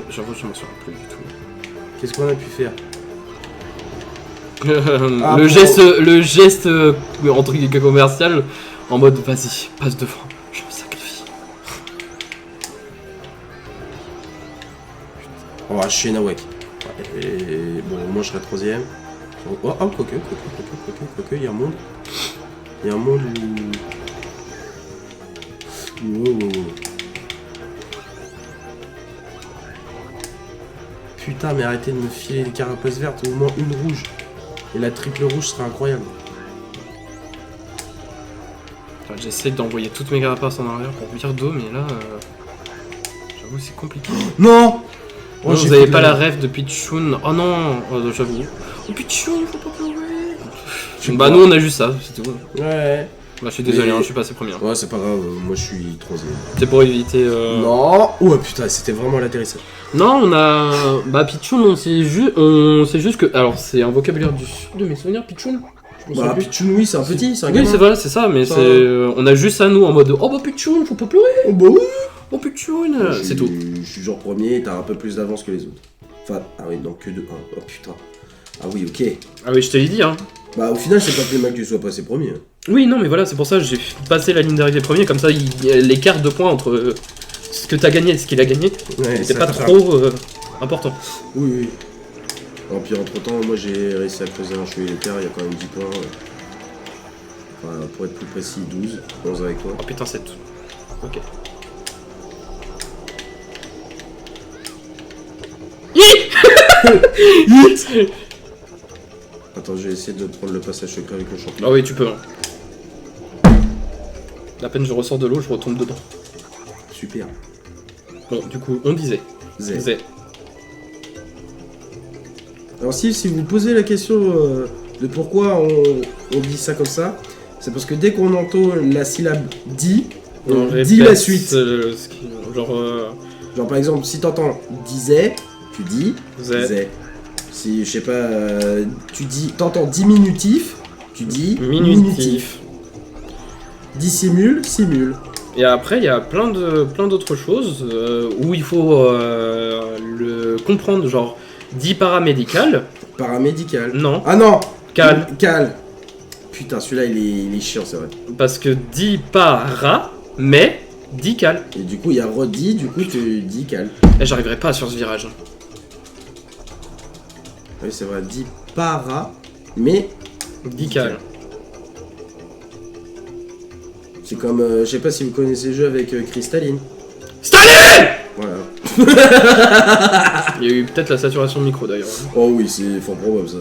J'avoue, je m'en souviens plus du tout. Qu'est-ce qu'on a pu faire? Le geste entre guillemets commercial en mode vas-y, passe devant, je me sacrifie. On va chier Nawak. Et bon, moi je serai 3ème. Oh, quoique, il y a un monde. Il y a un monde où. Wow. Putain, mais arrêtez de me filer les carapaces vertes, au moins une rouge. Et la triple rouge serait incroyable. Enfin, j'essaie d'envoyer toutes mes carapaces en arrière pour dire d'eau, mais là, j'avoue, c'est compliqué. Non, oh, vous avez pas la rêve de Pichoun. Oh non, j'avoue. Oh Pichoun, faut pas pleurer. Bah, nous on a juste ça, c'est tout. Ouais. Bah, je suis désolé, hein, je suis passé premier. Ouais, c'est pas grave, moi je suis 3ème. C'est pour éviter. Non! Oh putain, c'était vraiment l'atterrissage. Non, on a. Bah, Pichoun, c'est juste que. Alors, c'est un vocabulaire du sud de mes souvenirs, Pichoun. Bah, Pichoun, oui, c'est un petit, c'est un Oui, gamin. c'est vrai, c'est ça, mais on a juste ça nous en mode oh bah Pichoun, faut pas pleurer! Oh bah oui! Oh Pichoun! C'est tout. Je suis genre premier, t'as un peu plus d'avance que les autres. Enfin, ah oui, donc que de 1. Oh putain. Ah oui, ok. Ah oui, je te l'ai dit, hein. Bah, au final, c'est pas plus mal que tu sois passé premier. Oui, non, mais voilà, c'est pour ça que j'ai passé la ligne d'arrivée premier, comme ça, l'écart de points entre ce que t'as gagné et ce qu'il a gagné, c'est pas trop important. Oui. Et puis entre temps, moi j'ai réussi à creuser un cheveu l'écart, il y a quand même 10 points. Enfin, pour être plus précis, 12. 11 avec toi. Oh putain, c'est tout. Ok. Attends, je vais essayer de prendre le passage secret avec le champion. Ah oui, tu peux. Hein. À peine je ressors de l'eau, je retombe dedans. Super. Bon, du coup, on disait. Z. Alors si vous posez la question de pourquoi on dit ça comme ça, c'est parce que dès qu'on entend la syllabe dit, on dit la suite. Genre par exemple, si t'entends disait, tu dis zé. Si, je sais pas, t'entends diminutif, tu dis minutif. Dissimule, simule. Et après, il y a plein d'autres choses où il faut le comprendre, genre dit paramédical. Paramédical. Non. Ah non. Cal. Cal. Putain, celui-là, il est chiant, c'est vrai. Parce que dit para, mais dit cal. Et du coup, il y a Roddy, du coup, tu dis Cal. Et j'arriverai pas sur ce virage. Oui, c'est vrai, dit para, mais Dit cal. c'est comme, je sais pas si vous connaissez le jeu avec Cristalline. Staline. Voilà. Il y a eu peut-être la saturation de micro d'ailleurs. Oh oui, c'est fort probable ça.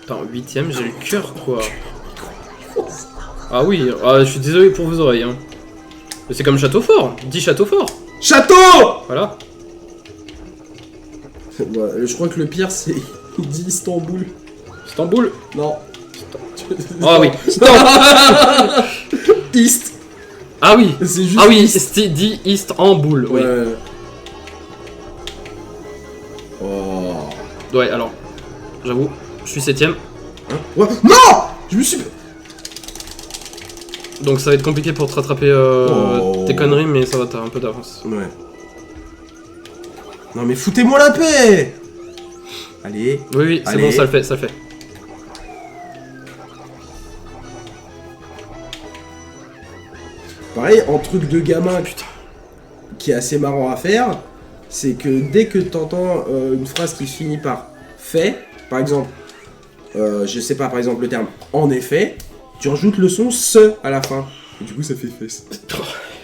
Attends, 8ème, j'ai le cœur quoi. Ah oui, je suis désolé pour vos oreilles. Hein. Mais c'est comme Châteaufort, dit Châteaufort. Château. Voilà. Ouais, je crois que le pire, c'est il dit Istanbul. Istanbul. Non. Ah oui. East. Ah oui. C'est juste Ah oui, East. dit Istanbul. Oui. Ouais. Oh. Ouais, alors, j'avoue, je suis 7ème. Hein ouais. Non. Je me suis. Donc ça va être compliqué pour te rattraper tes conneries, mais ça va, t'as un peu d'avance. Ouais. Non mais foutez-moi la paix. Allez. Oui, c'est Allez. bon, ça le fait, ça le fait. Pareil, en truc de gamin qui est assez marrant à faire, c'est que dès que t'entends une phrase qui finit par fait, par exemple, je sais pas, par exemple le terme en effet, tu rajoutes le son se à la fin. Et du coup ça fait fesse.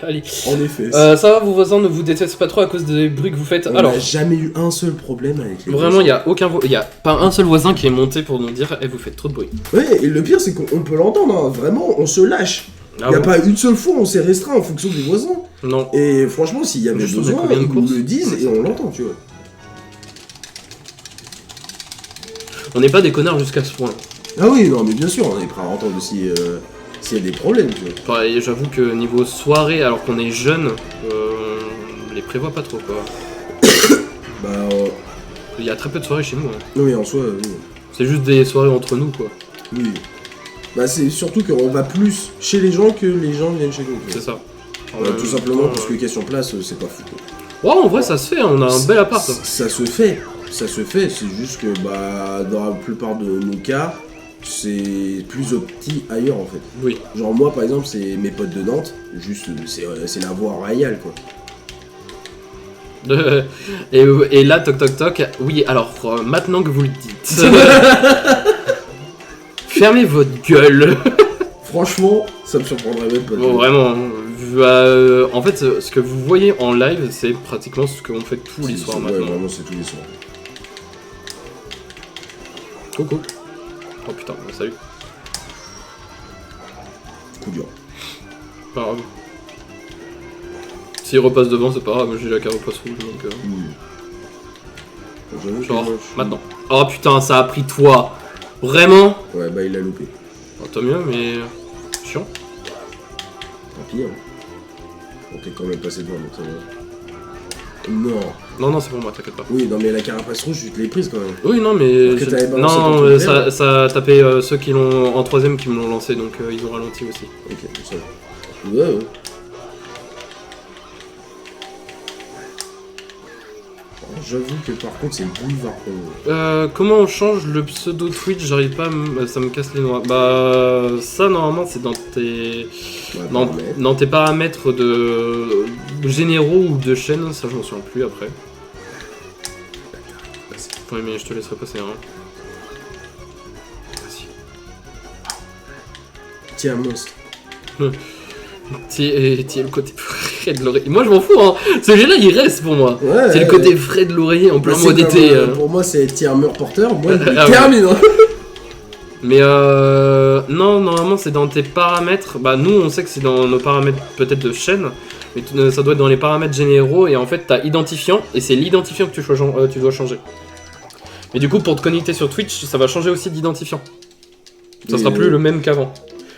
Allez. En effet. Ça va, vos voisins ne vous détestent pas trop à cause des bruits que vous faites. On Alors, n'a jamais eu un seul problème avec les vraiment, il y a aucun, il y a pas un seul voisin qui est monté pour nous dire, vous faites trop de bruit. Ouais, et le pire c'est qu'on peut l'entendre, hein. Vraiment, on se lâche. Ah Il n'y a bon pas une seule fois on s'est restreint en fonction des voisins. Non. Et franchement, s'il y avait Juste, on a besoin, combien de ils nous courses le disent et on l'entend, tu vois. On n'est pas des connards jusqu'à ce point. Ah oui, non, mais bien sûr, on est prêt à entendre aussi s'il y a des problèmes, tu vois. Pareil, j'avoue que niveau soirée, alors qu'on est jeune, on les prévoit pas trop quoi. Bah, Il y a très peu de soirées chez nous. Hein. oui, en soi, oui. C'est juste des soirées entre nous quoi. Oui. Bah, c'est surtout qu'on va plus chez les gens que les gens viennent chez nous. tu vois. C'est ça. Tout simplement parce que question place, c'est pas fou. Quoi. Ouais, en vrai, ça se fait, on a un bel appart. Ça se fait, c'est juste que bah dans la plupart de nos cas, c'est plus opti ailleurs en fait. Oui. Genre moi par exemple, c'est mes potes de Nantes, juste c'est la voie royale quoi. Et là, toc toc toc, oui, alors maintenant que vous le dites, fermez votre gueule. Franchement, ça me surprendrait même pas. Bon, vraiment, en fait, ce que vous voyez en live, c'est pratiquement ce qu'on fait tous les soirs Ouais, maintenant. vraiment c'est tous les soirs. Coucou. Oh putain, salut. Coup dur. Pas grave. S'il repasse devant, c'est pas grave, j'ai la carapace rouge donc. J'avoue que Genre, moi, je suis- maintenant. Oh putain, ça a pris toi. Vraiment. Ouais, bah il l'a loupé. Oh, tant mieux, mais. Chiant. Tant pis, hein. On t'est quand même passé devant, donc ça va. Non. Non, c'est pour moi, t'inquiète pas. Oui, non mais la carapace rouge, je te l'ai prise quand même. Oui, non, mais. Parce que t'avais balancé ton Non, truc ça a tapé ceux qui l'ont en 3ème qui me l'ont lancé, donc ils ont ralenti aussi. Ok, ça va. Ouais. Alors, j'avoue que par contre, c'est le boulevard pour moi. Comment on change le pseudo Twitch? J'arrive pas, ça me casse les noix. Bah, ça normalement c'est dans tes. Ouais, Dans tes paramètres de généraux ou de chaîne, ça je m'en souviens plus après. Oui, mais je te laisserai passer un. Vas-y. Tiens, monstre. T'y es le côté frais de l'oreiller. Moi je m'en fous, hein. Ce jeu là il reste pour moi. Ouais, C'est le côté frais de l'oreiller en plein bah, mois c'est d'été. comme, pour moi, c'est tiers mur porteur. Moi, il Ah ouais. termine. Hein. Mais non, normalement c'est dans tes paramètres. Bah nous on sait que c'est dans nos paramètres peut-être de chaîne, mais ça doit être dans les paramètres généraux et en fait t'as identifiant et c'est l'identifiant que tu dois changer. Mais du coup pour te connecter sur Twitch ça va changer aussi d'identifiant. Ça sera plus le même qu'avant.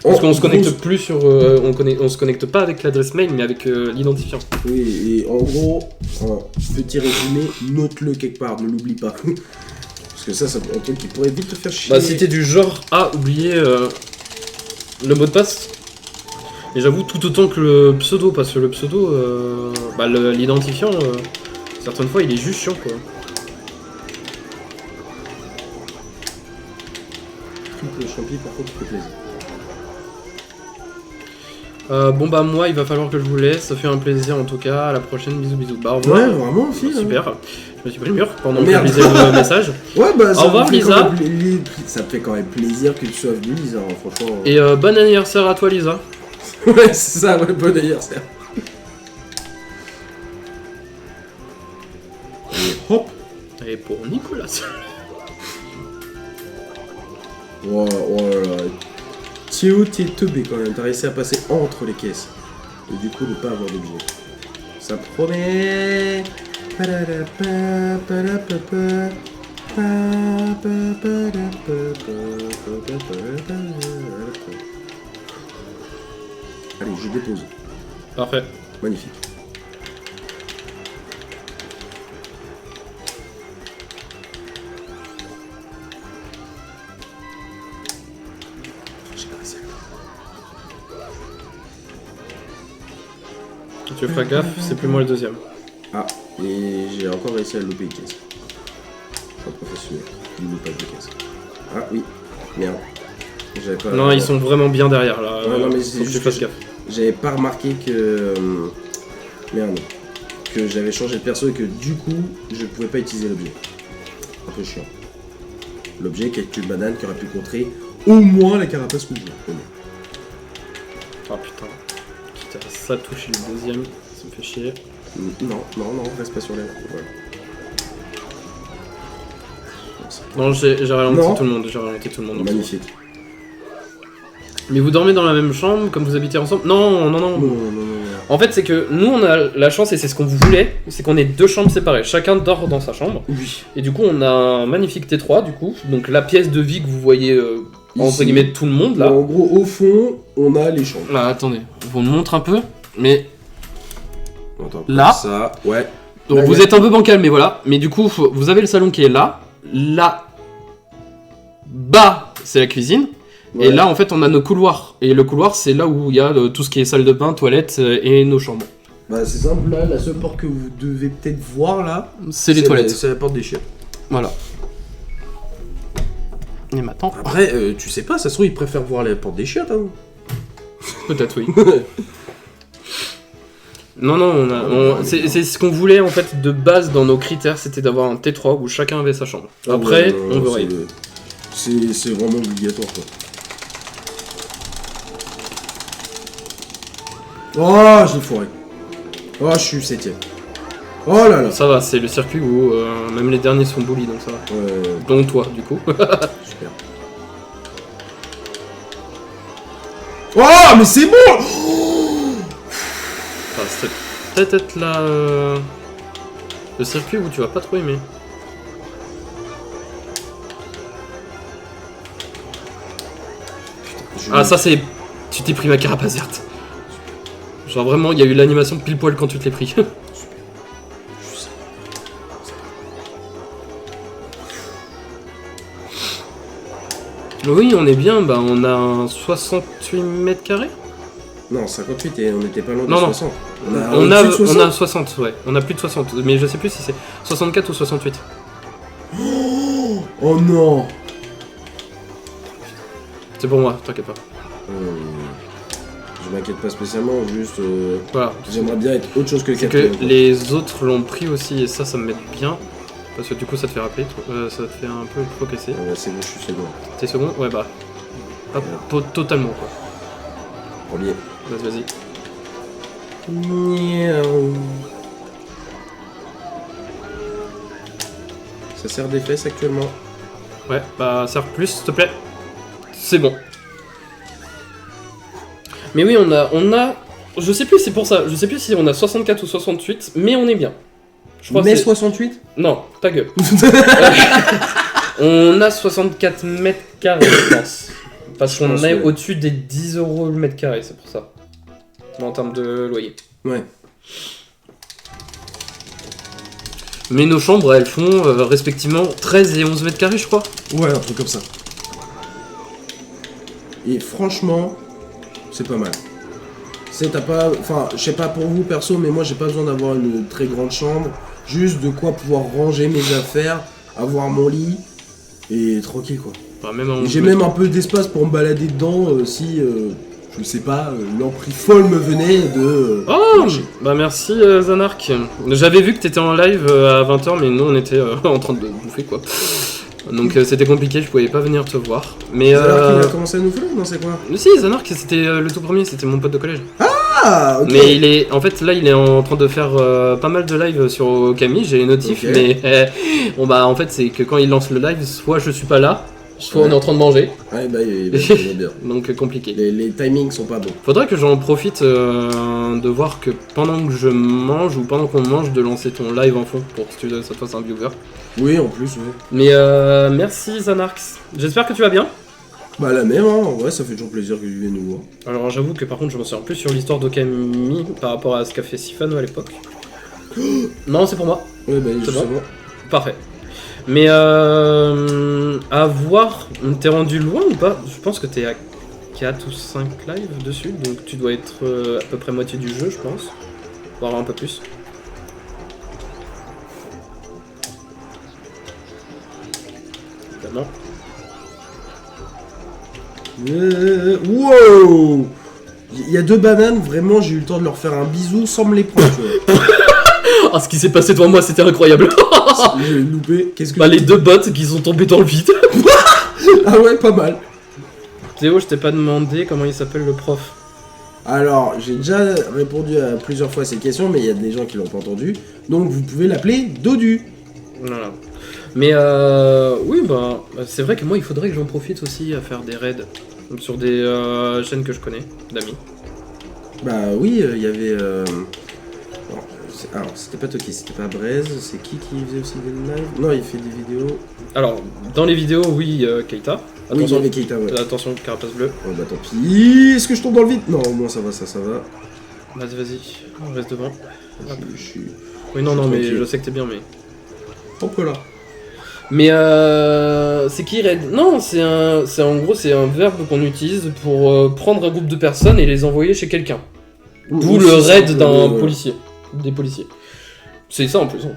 Parce qu'on se connecte plus sur, on se connecte pas avec l'adresse mail mais avec l'identifiant. Oui, et en gros, un petit résumé, note-le quelque part, ne l'oublie pas. Parce que ça c'est un truc qui pourrait vite te faire chier. Bah si t'es du genre à oublier le mot de passe, Et j'avoue tout autant que le pseudo, parce que le pseudo, bah, l'identifiant, certaines fois il est juste chiant quoi. Le champi par contre fait plaisir. Bon bah moi il va falloir que je vous laisse, ça fait un plaisir en tout cas, à la prochaine, bisous bisous. Bah au revoir. Ouais, vraiment aussi. Super, je me suis pris le mur pendant que je Merde. lisais le message. Ouais, bah Au revoir, Lisa. Ça me fait quand même plaisir que tu sois venu, Lisa, hein, franchement. Et bon anniversaire à toi Lisa. Ouais, c'est ça, ouais, bon anniversaire. Et hop. Et pour Nicolas. Oh là là. Théo, t'es teubé quand même, t'as réussi à passer entre les caisses. Et du coup, ne pas avoir d'objet. Ça promet. Allez, je dépose. Parfait. Magnifique. Tu feras gaffe, c'est plus moi le deuxième. Ah, et j'ai encore réussi à louper une caisse. Un professionnel, il loupe pas de caisse. Ah oui, merde. J'avais pas... Non, ils sont vraiment bien derrière là. Ouais, non, mais faut c'est que tu juste fasses que gaffe. j'avais pas remarqué que... Merde. Que j'avais changé de perso et que du coup, je pouvais pas utiliser l'objet. Un peu chiant. L'objet qui est une banane qui aurait pu contrer au moins la carapace rouge. Au moins. Oh putain. Quitte à ça toucher le deuxième, ça me fait chier. Non, reste pas sur les... Voilà. Non, j'ai ralenti Non. tout le monde, j'ai ralenti tout le monde. Magnifique. Mais vous dormez dans la même chambre, comme vous habitez ensemble? Non. Non. En fait, c'est que nous, on a la chance, et c'est ce qu'on voulait, c'est qu'on ait deux chambres séparées. Chacun dort dans sa chambre. Oui. Et du coup, on a un magnifique T3, du coup. Donc la pièce de vie que vous voyez, entre Ici. guillemets, tout le monde, là. En gros, au fond, on a les chambres. Là, attendez, je vous le montre un peu. Mais, Attends, Là. ça, ouais. donc Là, vous il y a- êtes un peu bancal, mais voilà. Mais du coup, vous avez le salon qui est là. Là, bas, c'est la cuisine. Et Ouais. là, en fait, on a nos couloirs. Et le couloir, c'est là où il y a tout ce qui est salle de bain, toilettes et nos chambres. Bah, c'est simple, là, la seule porte que vous devez peut-être voir, là... C'est les toilettes. C'est la porte des chiottes. Voilà. Et maintenant, Après, tu sais pas, ça se trouve, ils préfèrent voir la porte des chiottes, hein. peut-être oui. Non, c'est ce qu'on voulait en fait de base dans nos critères, c'était d'avoir un T3 où chacun avait sa chambre. Après, Ouais, on verrait. c'est vraiment obligatoire, quoi. Oh, j'ai foiré. Oh, je suis 7ème. Oh là là. Ça va, c'est le circuit où même les derniers sont bullies, donc ça va. Dont toi, du coup. Super. Oh, mais c'est bon. Enfin, c'est peut-être là le circuit où tu vas pas trop aimer. Ah, ça c'est. Tu t'es pris ma carapace verte. Genre vraiment, il y a eu l'animation pile poil quand tu te l'es pris. Oui, on est bien, bah on a un 68 mètres carrés. Non, 58 et on était pas loin de Non, non. 60. On a, au-dessus de 60. on a 60, ouais. On a plus de 60, mais je sais plus si c'est 64 ou 68. Oh non. C'est pour moi, t'inquiète pas. Je m'inquiète pas spécialement, juste Voilà. j'aimerais bien être autre chose que C'est capitaine. que les autres l'ont pris aussi, et ça m'aide bien. Parce que du coup, ça te fait rappeler, ça te fait un peu progresser. C'est bon, je suis second. T'es second? Ouais, bah. Pas totalement, quoi. Premier. Vas-y. Miaou. Ça sert des fesses actuellement. Ouais, bah, serre plus, s'il te plaît. C'est bon. Mais oui, on a. Je sais plus, c'est pour ça. Je sais plus si on a 64 ou 68, mais on est bien. Je crois Mais que c'est- 68. Non, ta gueule. On a 64 mètres carrés, je pense. Parce Je qu'on pense, est ouais. au-dessus des 10 € le mètre carré, c'est pour ça. En termes de loyer. Ouais. Mais nos chambres, elles font respectivement 13 et 11 mètres carrés, je crois. Ouais, un truc comme ça. Et franchement, c'est pas mal. sais, t'as pas... Enfin, je sais pas pour vous perso, mais moi j'ai pas besoin d'avoir une très grande chambre. Juste de quoi pouvoir ranger mes affaires, avoir mon lit, et tranquille quoi. Bah, même J'ai même un peu d'espace pour me balader dedans si, je sais pas, l'emprise folle me venait de... Oh marcher. bah merci Zanark. J'avais vu que t'étais en live à 20h, mais nous on était en train de bouffer quoi. Donc c'était compliqué, je pouvais pas venir te voir. Mais Alors qu'il a commencé à nous follow, non c'est quoi? mais si, Zanark c'était le tout premier, c'était mon pote de collège. Ah, ok. Mais il est, en fait là il est en train de faire pas mal de live sur Okami, j'ai les notifs, Ok. mais bon bah en fait c'est que quand il lance le live, soit je suis pas là, soit Ouais. on est en train de manger, Ouais, bah, il va bien. donc compliqué. Les timings sont pas bons. Faudrait que j'en profite de voir que pendant que je mange ou pendant qu'on mange de lancer ton live en fond pour que ça te fasse un viewer. Oui, en plus, ouais. Mais merci Zanarx, j'espère que tu vas bien. Bah la même, hein. Ouais, ça fait toujours plaisir que tu viennes nous voir. Alors j'avoue que par contre je m'en souviens plus sur l'histoire d'Okami par rapport à ce qu'a fait Sifano à l'époque. Non c'est pour moi, Ouais, bah C'est justement. parfait. Mais à voir, t'es rendu loin ou pas? Je pense que t'es à 4 ou 5 lives dessus, donc tu dois être à peu près moitié du jeu je pense. Voire un peu plus. Évidemment. Wow. Il y a 2 bananes, vraiment, j'ai eu le temps de leur faire un bisou sans me les prendre, tu vois. Ah, ce qui s'est passé devant moi c'était incroyable. J'ai loupé. Qu'est-ce que Bah les deux bots qui sont tombés dans le vide. Ah ouais, pas mal. Théo, je t'ai pas demandé comment il s'appelle le prof. Alors, j'ai déjà répondu à plusieurs fois à ces questions, mais il y a des gens qui l'ont pas entendu. Donc, vous pouvez l'appeler Dodu. Voilà. Mais oui, bah c'est vrai que moi il faudrait que j'en profite aussi à faire des raids sur des chaînes que je connais, d'amis. Bah oui, il y avait... Alors, c'était pas Toki, c'était pas Braise, c'est qui faisait aussi des lives? Non, il fait des vidéos... Alors, dans les vidéos, oui, Keita. Oui, il y Attention, avait Keita, ouais. attention, carapace bleue. Oh bah tant pis, est-ce que je tombe dans le vide? Non, au moins ça va, ça va. Vas-y, reste devant. Je suis... Oui, non, non, mais tranquille. je sais que t'es bien, mais... Hop là. Mais c'est qui raid? Non, c'est en gros, c'est un verbe qu'on utilise pour prendre un groupe de personnes et les envoyer chez quelqu'un. D'où Ou le si c'est raid un peu d'un de- policier. Des policiers. C'est ça en plus. Hein.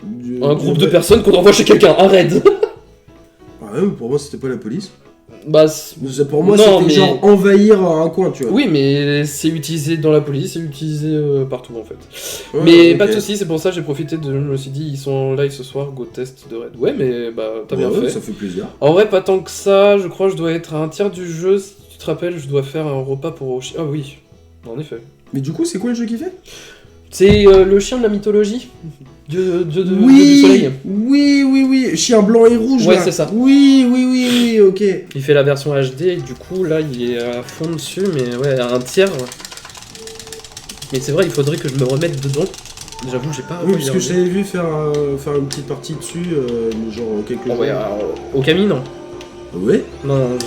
du- Un du groupe de raid. personnes qu'on envoie chez quelqu'un, un raid. Ah ouais, mais pour moi c'était pas la police. Bah, Pour moi Non, c'était mais- genre envahir un coin, tu vois. oui, mais c'est utilisé dans la police, c'est utilisé partout en fait. Ouais, Mais ok. pas de soucis, c'est pour ça que j'ai profité de. Je me suis dit, ils sont en live ce soir, go test de raid. Ouais, mais bah, t'as bien Ouais, fait. ça fait plaisir. En vrai, pas tant que ça, je crois que je dois être à un tiers du jeu. Si tu te rappelles, je dois faire un repas pour. Ah oui, en effet. Mais du coup, c'est quoi le jeu qu'il fait? C'est le chien de la mythologie. Dieu du soleil. Oui, chien blanc et rouge. Ouais, là. c'est ça. Oui, ok. Il fait la version HD et du coup, là, il est à fond dessus, mais ouais, à un tiers. Mais c'est vrai, il faudrait que je me remette dedans. J'avoue, j'ai pas. Oui, parce que je regardé. t'avais vu faire une petite partie dessus, genre quelques Ah jours. ouais, alors, Okami, non. Ouais. Non,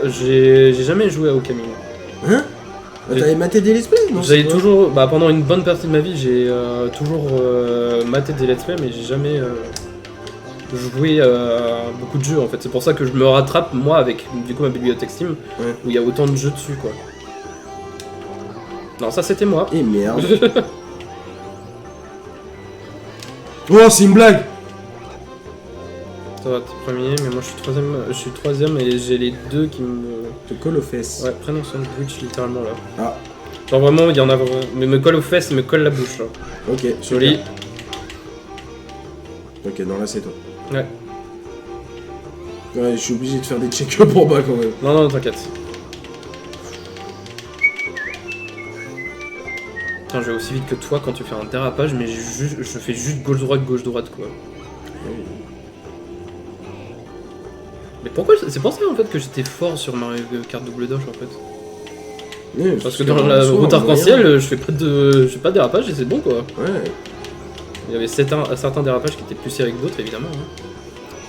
j'ai jamais joué à Okami. Hein? Ah, J'ai- t'avais maté des let's play? Non, J'avais c'est quoi? toujours, bah pendant une bonne partie de ma vie, j'ai toujours maté des let's play, mais j'ai jamais joué à beaucoup de jeux en fait. C'est pour ça que je me rattrape moi avec du coup ma bibliothèque Steam Ouais. où il y a autant de jeux dessus quoi. Non, ça c'était moi. Eh merde. Oh, c'est une blague! Ça va, t'es premier, mais moi je suis troisième et j'ai les deux qui me Te colle aux fesses. ouais prennent son bridge littéralement là. Ah, Genre vraiment il y en a mais me colle aux fesses, me colle la bouche. Là. ok. super. Joli. Ok, non, là c'est toi. Ouais. Ouais, je suis obligé de faire des check pour bas quand même. Non, t'inquiète. Putain, je vais aussi vite que toi quand tu fais un dérapage, mais je fais juste gauche-droite quoi. Mais pourquoi c'est pour ça en fait que j'étais fort sur Mario Kart Double Dash en fait. Ouais, Parce que dans la soi, route on arc-en-ciel, voit je fais pas de dérapage et c'est bon quoi. rien. Ouais, Il y avait certains dérapages qui étaient plus serrés que d'autres évidemment. Hein.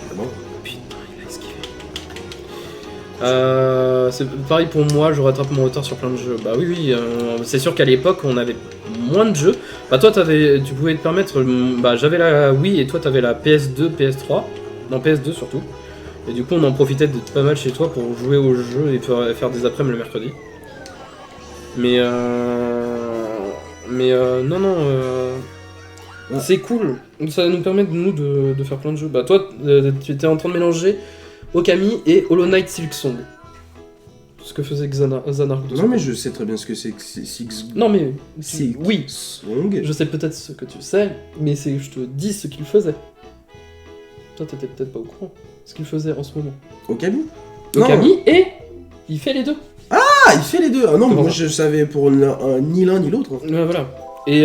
c'est bon. Putain, il a esquivé. C'est pareil pour moi, je rattrape mon retard sur plein de jeux. Bah oui, c'est sûr qu'à l'époque on avait moins de jeux. Bah toi tu pouvais te permettre, bah j'avais la Wii et toi t'avais la PS2, PS3, non PS2 surtout. Et du coup on en profitait d'être pas mal chez toi pour jouer au jeu et faire des après-midi le mercredi. Mais non, Ouais. c'est cool. Ça nous permet de faire plein de jeux. Bah toi, tu étais en train de mélanger Okami et Hollow Knight Silksong. Ce que faisait Xanark. Non, mais je sais très bien ce que c'est que Six. Non mais Six. oui, Song. je sais peut-être ce que tu sais, mais je te dis ce qu'il faisait. Toi, t'étais peut-être pas au courant. Ce qu'il faisait en ce moment. Okami. Okami et il fait les deux. Ah, il fait les deux. Ah non, mais Comment moi ça je savais pour ni l'un ni l'autre. Voilà. Et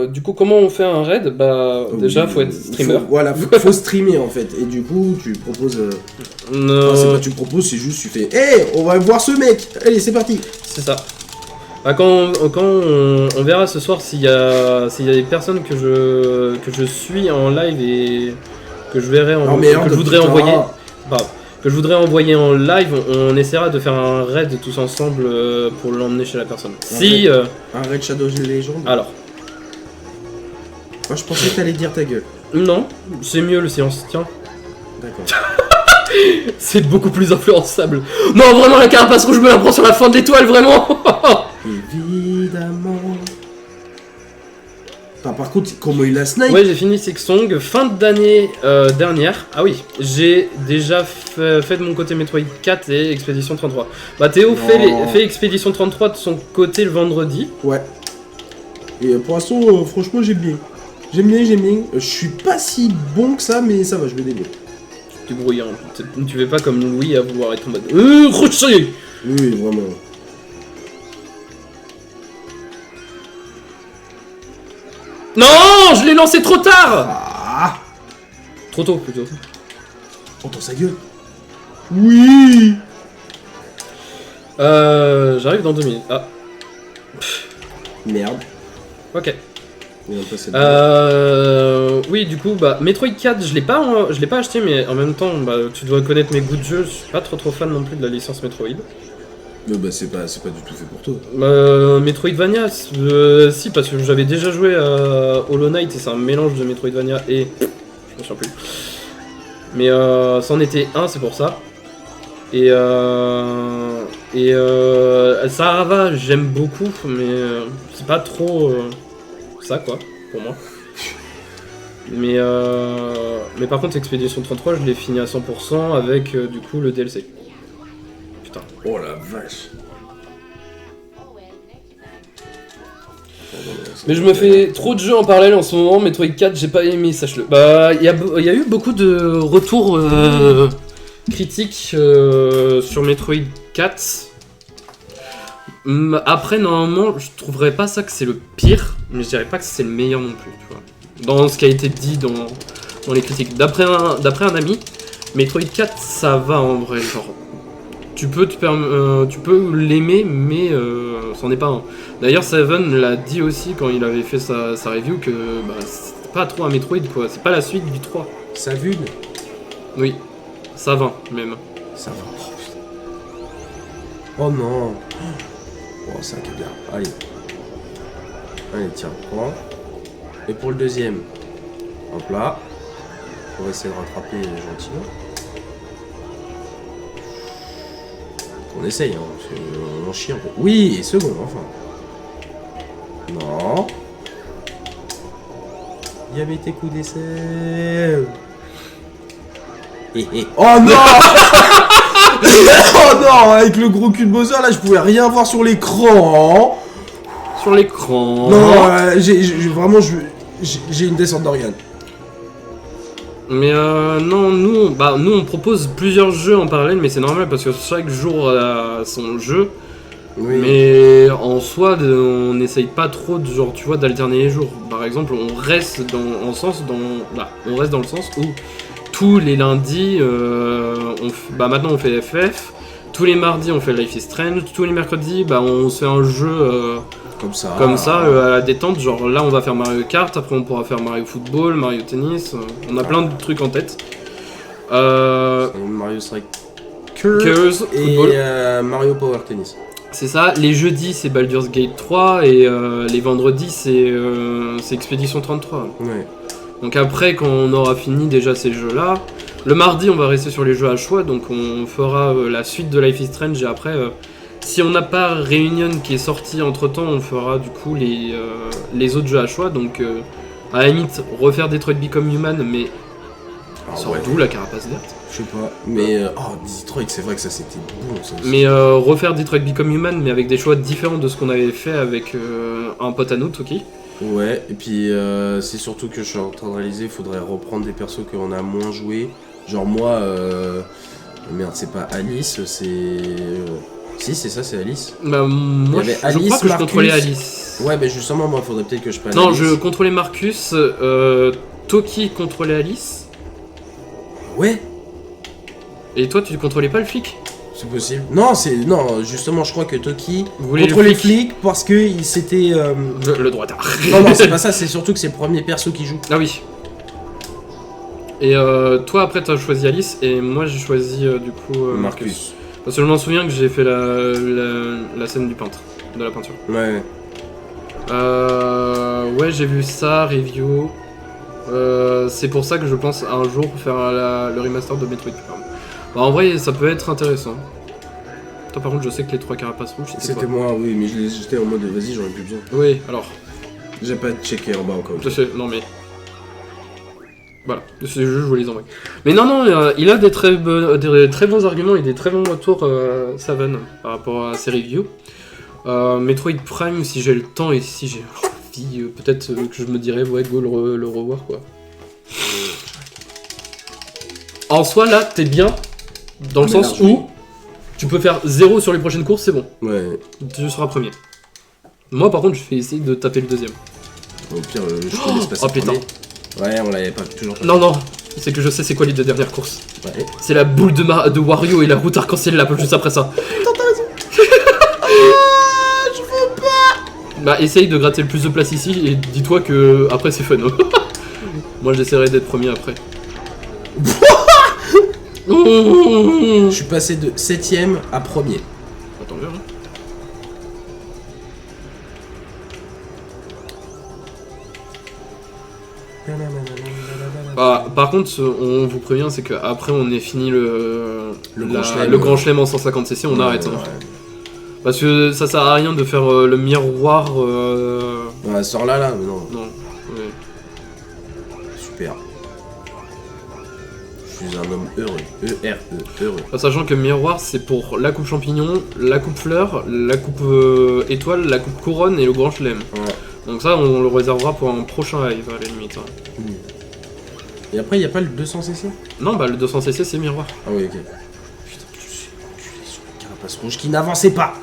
du coup, comment on fait un raid? Bah, déjà, faut être streamer. Faut streamer en fait. Et du coup, tu proposes. Non, Enfin, c'est pas tu proposes, c'est juste tu fais. On va voir ce mec. Allez, c'est parti. c'est ça. Bah, quand on verra ce soir s'il y a des personnes que je suis en live et que je verrai Oh, merde, que je voudrais putain. envoyer. Pardon. Que je voudrais envoyer en live, on essaiera de faire un raid tous ensemble pour l'emmener chez la personne. Si. Un Red Shadow Legend. Alors. Moi je pensais que t'allais dire ta gueule. Non, c'est mieux le silence. Tiens. D'accord. C'est beaucoup plus influençable. Non, vraiment, la carapace rouge me la prend sur la fin de l'étoile, vraiment. Évidemment. Enfin, par contre, comment il a snipe? Ouais, j'ai fini Silksong fin d'année dernière. Ah oui, j'ai déjà fait de mon côté Metroid 4 et Expédition 33. Bah Théo Non. fait Expédition 33 de son côté le vendredi. Ouais. Et pour l'instant, franchement, j'aime bien. J'aime bien. Je suis pas si bon que ça, mais ça va, je me débrouille. Tu te débrouilles, hein. Tu fais pas comme Louis à vouloir être en mode Rocher. Oui, vraiment. Non, je l'ai lancé trop tard. Ah! Trop tôt, plutôt. Entends sa gueule. Oui! J'arrive dans 2 minutes. Ah, Merde. ok. Il va passer Oui, du coup, bah, Metroid 4, je l'ai pas acheté, mais en même temps, bah, tu dois connaître mes goûts de jeu. Je suis pas trop fan non plus de la licence Metroid. bah, c'est pas du tout fait pour toi. Metroidvania, si, parce que j'avais déjà joué à Hollow Knight et c'est un mélange de Metroidvania et. Je me souviens plus. Mais c'en était un, c'est pour ça. Et ça va, j'aime beaucoup, mais c'est pas trop ça quoi, pour moi. Mais par contre, Expédition 33, je l'ai fini à 100% avec du coup le DLC. Putain. Oh la vache. Mais je me fais trop de jeux en parallèle en ce moment. Metroid 4, j'ai pas aimé, sache-le. Bah, il y a eu beaucoup de retours critiques sur Metroid 4. Après, normalement, je trouverais pas ça que c'est le pire, mais je dirais pas que c'est le meilleur non plus, tu vois. Dans ce qui a été dit dans les critiques. D'après un ami, Metroid 4, ça va en vrai, genre. Tu peux l'aimer, mais c'en est pas un. D'ailleurs, Seven l'a dit aussi quand il avait fait sa review que bah, c'est pas trop un Metroid quoi, c'est pas la suite du 3. Ça vune? Oui, ça va même. Ça va. Oh, putain. Oh non. Oh, c'est un caviar. Allez. Allez, tiens, prends. Et pour le deuxième. Hop là. On va essayer de rattraper gentiment. On essaye, hein. On chie un peu. Oui, et second, enfin. Non. Il y avait tes coups d'essai. Oh non. Oh non, avec le gros cul de Bowser, là, je pouvais rien voir sur l'écran. Sur l'écran. Non, vraiment, j'ai une descente d'organes. Mais non, nous on propose plusieurs jeux en parallèle, mais c'est normal parce que chaque jour a son jeu. Oui. Mais en soi, on n'essaye pas trop de genre, tu vois, d'alterner les jours. Par exemple, on reste dans le sens où tous les lundis, maintenant on fait FF. Tous les mardis, on fait Life is Strange. Tous les mercredis, on se fait un jeu comme ça à la détente. Genre là, on va faire Mario Kart. Après, on pourra faire Mario Football, Mario Tennis. On a plein de trucs en tête. Mario Strikers et Mario Power Tennis. C'est ça, les jeudis c'est Baldur's Gate 3 et les vendredis c'est Expédition 33. Ouais. Donc après quand on aura fini déjà ces jeux là, le mardi on va rester sur les jeux à choix, donc on fera la suite de Life is Strange et après si on n'a pas Réunion qui est sorti entre temps, on fera du coup les autres jeux à choix. Donc, à la limite, refaire Detroit Become Human, mais sort d'où la carapace verte? Je sais pas, mais Detroit, c'est vrai que ça c'était bon ça aussi. Mais refaire Detroit Become Human, mais avec des choix différents de ce qu'on avait fait avec un pote à nous, Toki. Ouais, et puis c'est surtout que je suis en train de réaliser, il faudrait reprendre des persos qu'on a moins joué. Genre moi, merde, c'est pas Alice, c'est... Si, c'est ça, c'est Alice. Bah, moi, Il y avait je Alice, crois que Marcus. je contrôlais Alice. Ouais, mais justement, moi, faudrait peut-être que je prenne Non, Alice. je contrôlais Marcus, Toki contrôlait Alice, Ouais, et toi, tu contrôlais pas le flic? c'est possible. Non, justement, je crois que Toki Vous voulez contre le les flic flics parce que il s'était... Le droitard. Non, c'est pas ça, c'est surtout que c'est le premier perso qui joue. Ah oui. Et toi, après, t'as choisi Alice, et moi, j'ai choisi du coup Marcus. Parce que je m'en souviens que j'ai fait la scène du peintre, de la peinture. Ouais. Ouais, j'ai vu ça, review. C'est pour ça que je pense un jour faire le remaster de Metroid Prime. Bah, en vrai, ça peut être intéressant. Toi, par contre, je sais que les 3 carapaces rouges, C'était moi, oui, mais j'étais en mode vas-y, j'en ai plus besoin. Oui, alors. J'ai pas checké en bas encore. Je sais, non mais. Voilà, c'est juste, je vous les envoie. Mais non, il a des très bons arguments et des très bons retours, Savan, par rapport à ses reviews. Metroid Prime, si j'ai le temps et si j'ai envie, peut-être que je me dirais, ouais, go le revoir, quoi. En soi, là, t'es bien, dans le sens où tu peux faire 0 sur les prochaines courses, c'est bon. Ouais. Tu seras premier. Moi, par contre, je vais essayer de taper le deuxième. Au pire, je te laisse passer. Oh putain. Ouais, on l'avait pas toujours. Non, c'est que je sais c'est quoi les 2 dernières courses. Ouais. C'est la boule de Wario et la route arc-en-ciel là, juste après ça. Putain, t'as raison. Je veux pas. Bah, essaye de gratter le plus de place ici et dis-toi que après c'est fun. Moi, j'essaierai d'être premier après. Je suis passé de 7ème à 1er. Attends, hein. Bah, par contre, on vous prévient, c'est qu'après on est fini le grand chelem en 150cc, on arrête. Hein. Ouais. Parce que ça sert à rien de faire le miroir. Ouais, sors là, mais non. Non. Ouais. Super. Je suis un homme heureux. E-R-E, heureux. Sachant que miroir, c'est pour la coupe champignon, la coupe fleur, la coupe étoile, la coupe couronne et le grand chelem. Ouais. Donc ça, on le réservera pour un prochain live à la limite. Hein. Et après, y a pas le 200cc? Non, bah le 200cc c'est miroir. Ah oui, ok. Putain, je suis enculé sur la carapace rouge qui n'avançait pas.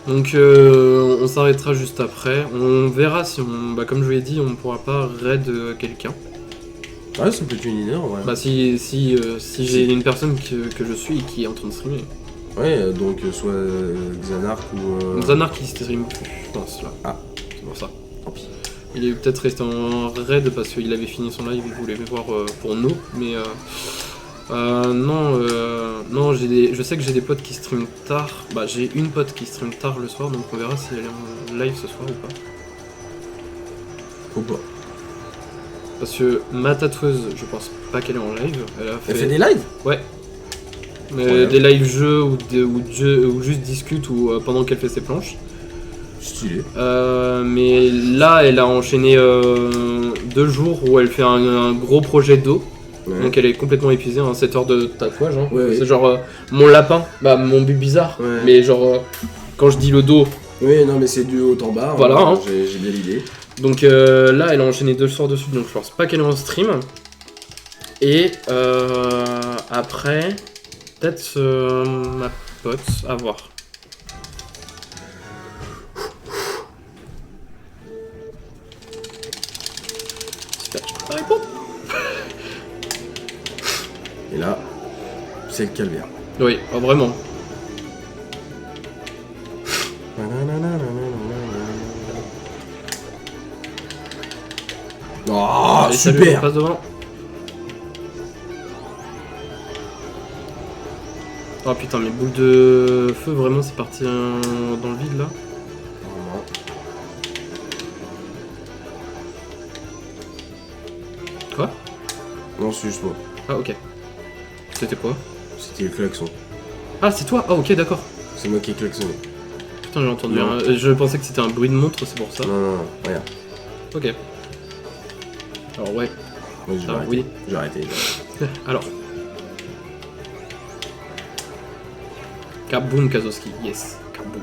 Donc on s'arrêtera juste après. On verra si bah comme je vous l'ai dit, on pourra pas raid quelqu'un. Ouais, ça peut être une idée en vrai. Bah si j'ai une personne que je suis qui est en train de streamer. Ouais, donc soit Xanark ou... Xanark qui stream plus, je pense là. Ah, c'est pour ça. Tant pis. Il est peut-être resté en raid parce qu'il avait fini son live, il voulait me voir pour nous, mais non, je sais que j'ai des potes qui streament tard. Bah j'ai une pote qui stream tard le soir, donc on verra si elle est en live ce soir ou pas. Ou pas. Parce que ma tatoueuse, je pense pas qu'elle est en live. Elle fait des lives? Ouais. Mais des live jeux ou juste discute ou pendant qu'elle fait ses planches. Stylé. Mais là, elle a enchaîné 2 jours où elle fait un gros projet d'eau. Ouais. Donc elle est complètement épuisée, hein, 7 heures de tatouage. Hein. Ouais, c'est genre mon lapin, bah mon but bizarre. Ouais. Mais genre, quand je dis le dos. Oui, non, mais c'est du haut en bas. Voilà. Hein. J'ai bien l'idée. Donc là, elle a enchaîné 2 soirs dessus, donc je pense pas qu'elle est en stream. Et après, peut-être ma pote, à voir. J'espère que je peux pas répondre. Et là, c'est le calvaire. Oui, oh, vraiment. Oh, allez, super! Salut, on passe devant. Oh putain, mes boules de feu, vraiment, c'est parti dans le vide là. Quoi? Non, c'est juste moi. Ah, ok. C'était quoi? C'était le klaxon. Ah, c'est toi? Ah, ok, d'accord. C'est moi qui ai klaxonné. Putain, j'ai entendu. Non. Je pensais que c'était un bruit de montre, c'est pour ça. Non, regarde. Ok. Alors, ouais. Oui, je vais Ah, arrêter. oui. Je vais arrêter. Alors. Kaboom, Kazoski. Yes. Kaboom.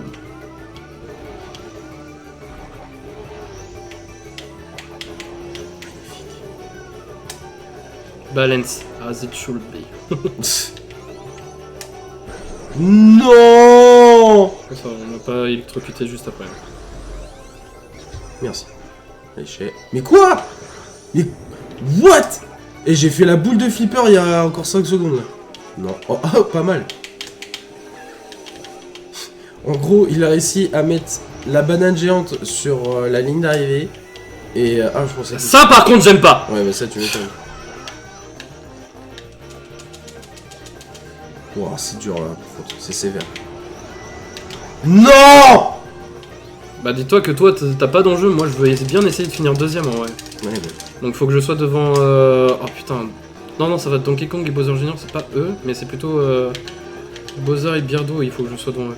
Balance as it should be. Non. Ça, on n'a pas électrocuté juste après. Merci. Échec. Mais quoi? Mais... What? Et j'ai fait la boule de flipper il y a encore 5 secondes là. Non. Oh, oh, pas mal. En gros, il a réussi à mettre la banane géante sur la ligne d'arrivée. Et... ah, je pensais que... Ça, par contre, j'aime pas! Ouais, mais ça, tu m'étonnes. Wow, c'est dur là, c'est sévère. Non! Bah, dis-toi que toi, t'as pas d'enjeu. Moi, je veux bien essayer de finir deuxième en vrai. Ouais, Donc, faut que je sois devant. Oh putain. Non, ça va être Donkey Kong et Bowser Jr. C'est pas eux, mais c'est plutôt Bowser et Birdo. Il faut que je sois devant eux.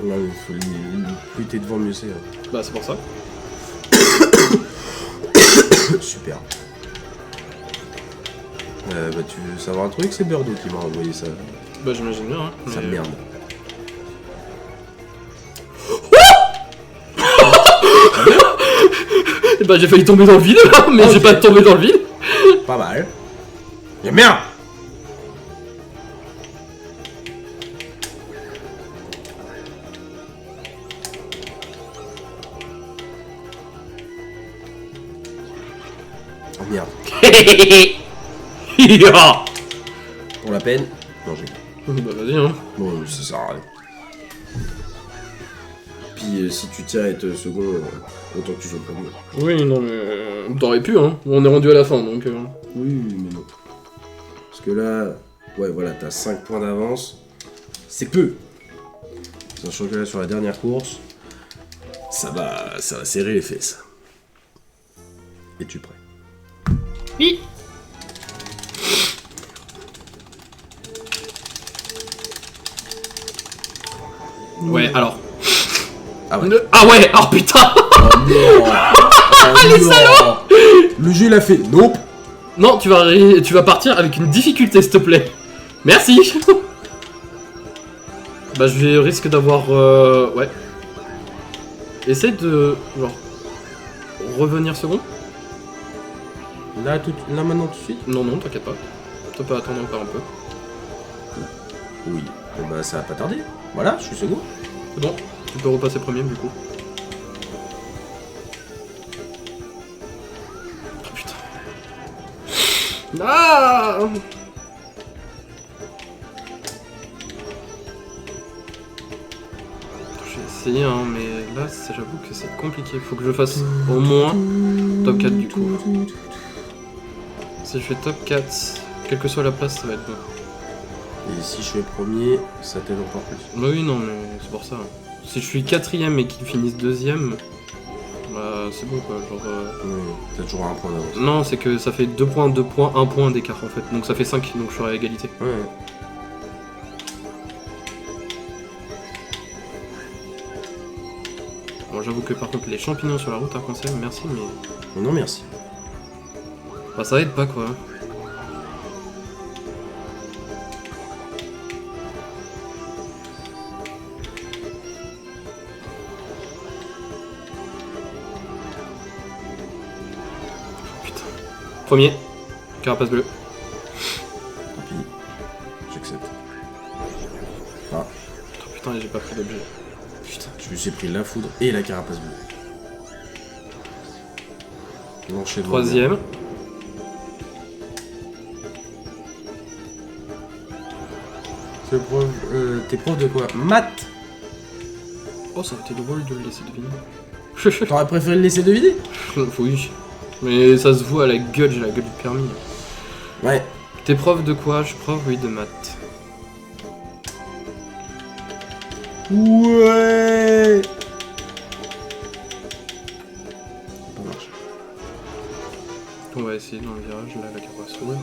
Non, mais faut plus t'es devant, mieux c'est. Bah, c'est pour ça. Super. Bah, tu veux savoir un truc? C'est Birdo qui m'a envoyé ça. Bah, j'imagine bien. Hein, Ça mais... merde. Bah, j'ai failli tomber dans le vide, mais j'ai pas tombé dans le vide. Pas mal. Mais merde! Oh merde. Pour la peine. Non, j'ai... Bah, vas-y, hein. Bon, ça sert à rien. Puis si tu tires et être second, autant que tu sois premier. Oui, non, mais. T'aurais pu, hein. On est rendu à la fin, donc. Oui, mais non. Parce que là, ouais, voilà, t'as 5 points d'avance. C'est peu. Sachant que là, sur la dernière course, ça va serrer les fesses. Es-tu prêt? Oui. Ouais, alors. Ah ouais. Ah ouais, oh putain. Oh non. Oh non. Le jeu l'a fait. Nope. Non, tu vas partir avec une difficulté, s'il te plaît. Merci. Bah, je risque d'avoir... Ouais. Essaye de... Genre... Revenir second. Là, maintenant, tout de suite? Non, t'inquiète pas. Tu peux attendre encore un peu. Oui. Eh bah, ça va pas tarder. Voilà, je suis second. C'est bon, tu peux repasser premier, du coup. Oh putain. Ah! J'ai essayé, hein, mais là, j'avoue que c'est compliqué. Faut que je fasse au moins top 4 du coup. Si je fais top 4, quelle que soit la place, ça va être bon. Et si je fais premier, ça t'aide encore plus. Bah oui, non, mais c'est pour ça. Si je suis 4ème et qu'ils finissent 2ème, bah c'est bon quoi. Genre. T'as toujours un point d'avance. Non, c'est que ça fait 2 points, 2 points, 1 point d'écart en fait. Donc ça fait 5, donc je serai à égalité. Ouais. Bon, j'avoue que par contre, les champignons sur la route, arc-en-ciel, merci, mais. Non, merci. Bah ça aide pas quoi. Premier, carapace bleue. Tant pis. J'accepte. Ah, Oh putain, j'ai pas pris d'objet. putain, je me suis pris la foudre et la carapace bleue. L'enchaînement. Troisième. T'es prof de quoi? Maths. Oh, ça aurait été drôle de le laisser deviner. T'aurais préféré le laisser deviner? Oui. Mais ça se voit à la gueule, j'ai la gueule du permis. Ouais. T'es prof de quoi? Je suis prof, oui, de maths. Ouais. Ça marche. On va essayer dans le virage, là, la carapace rouge.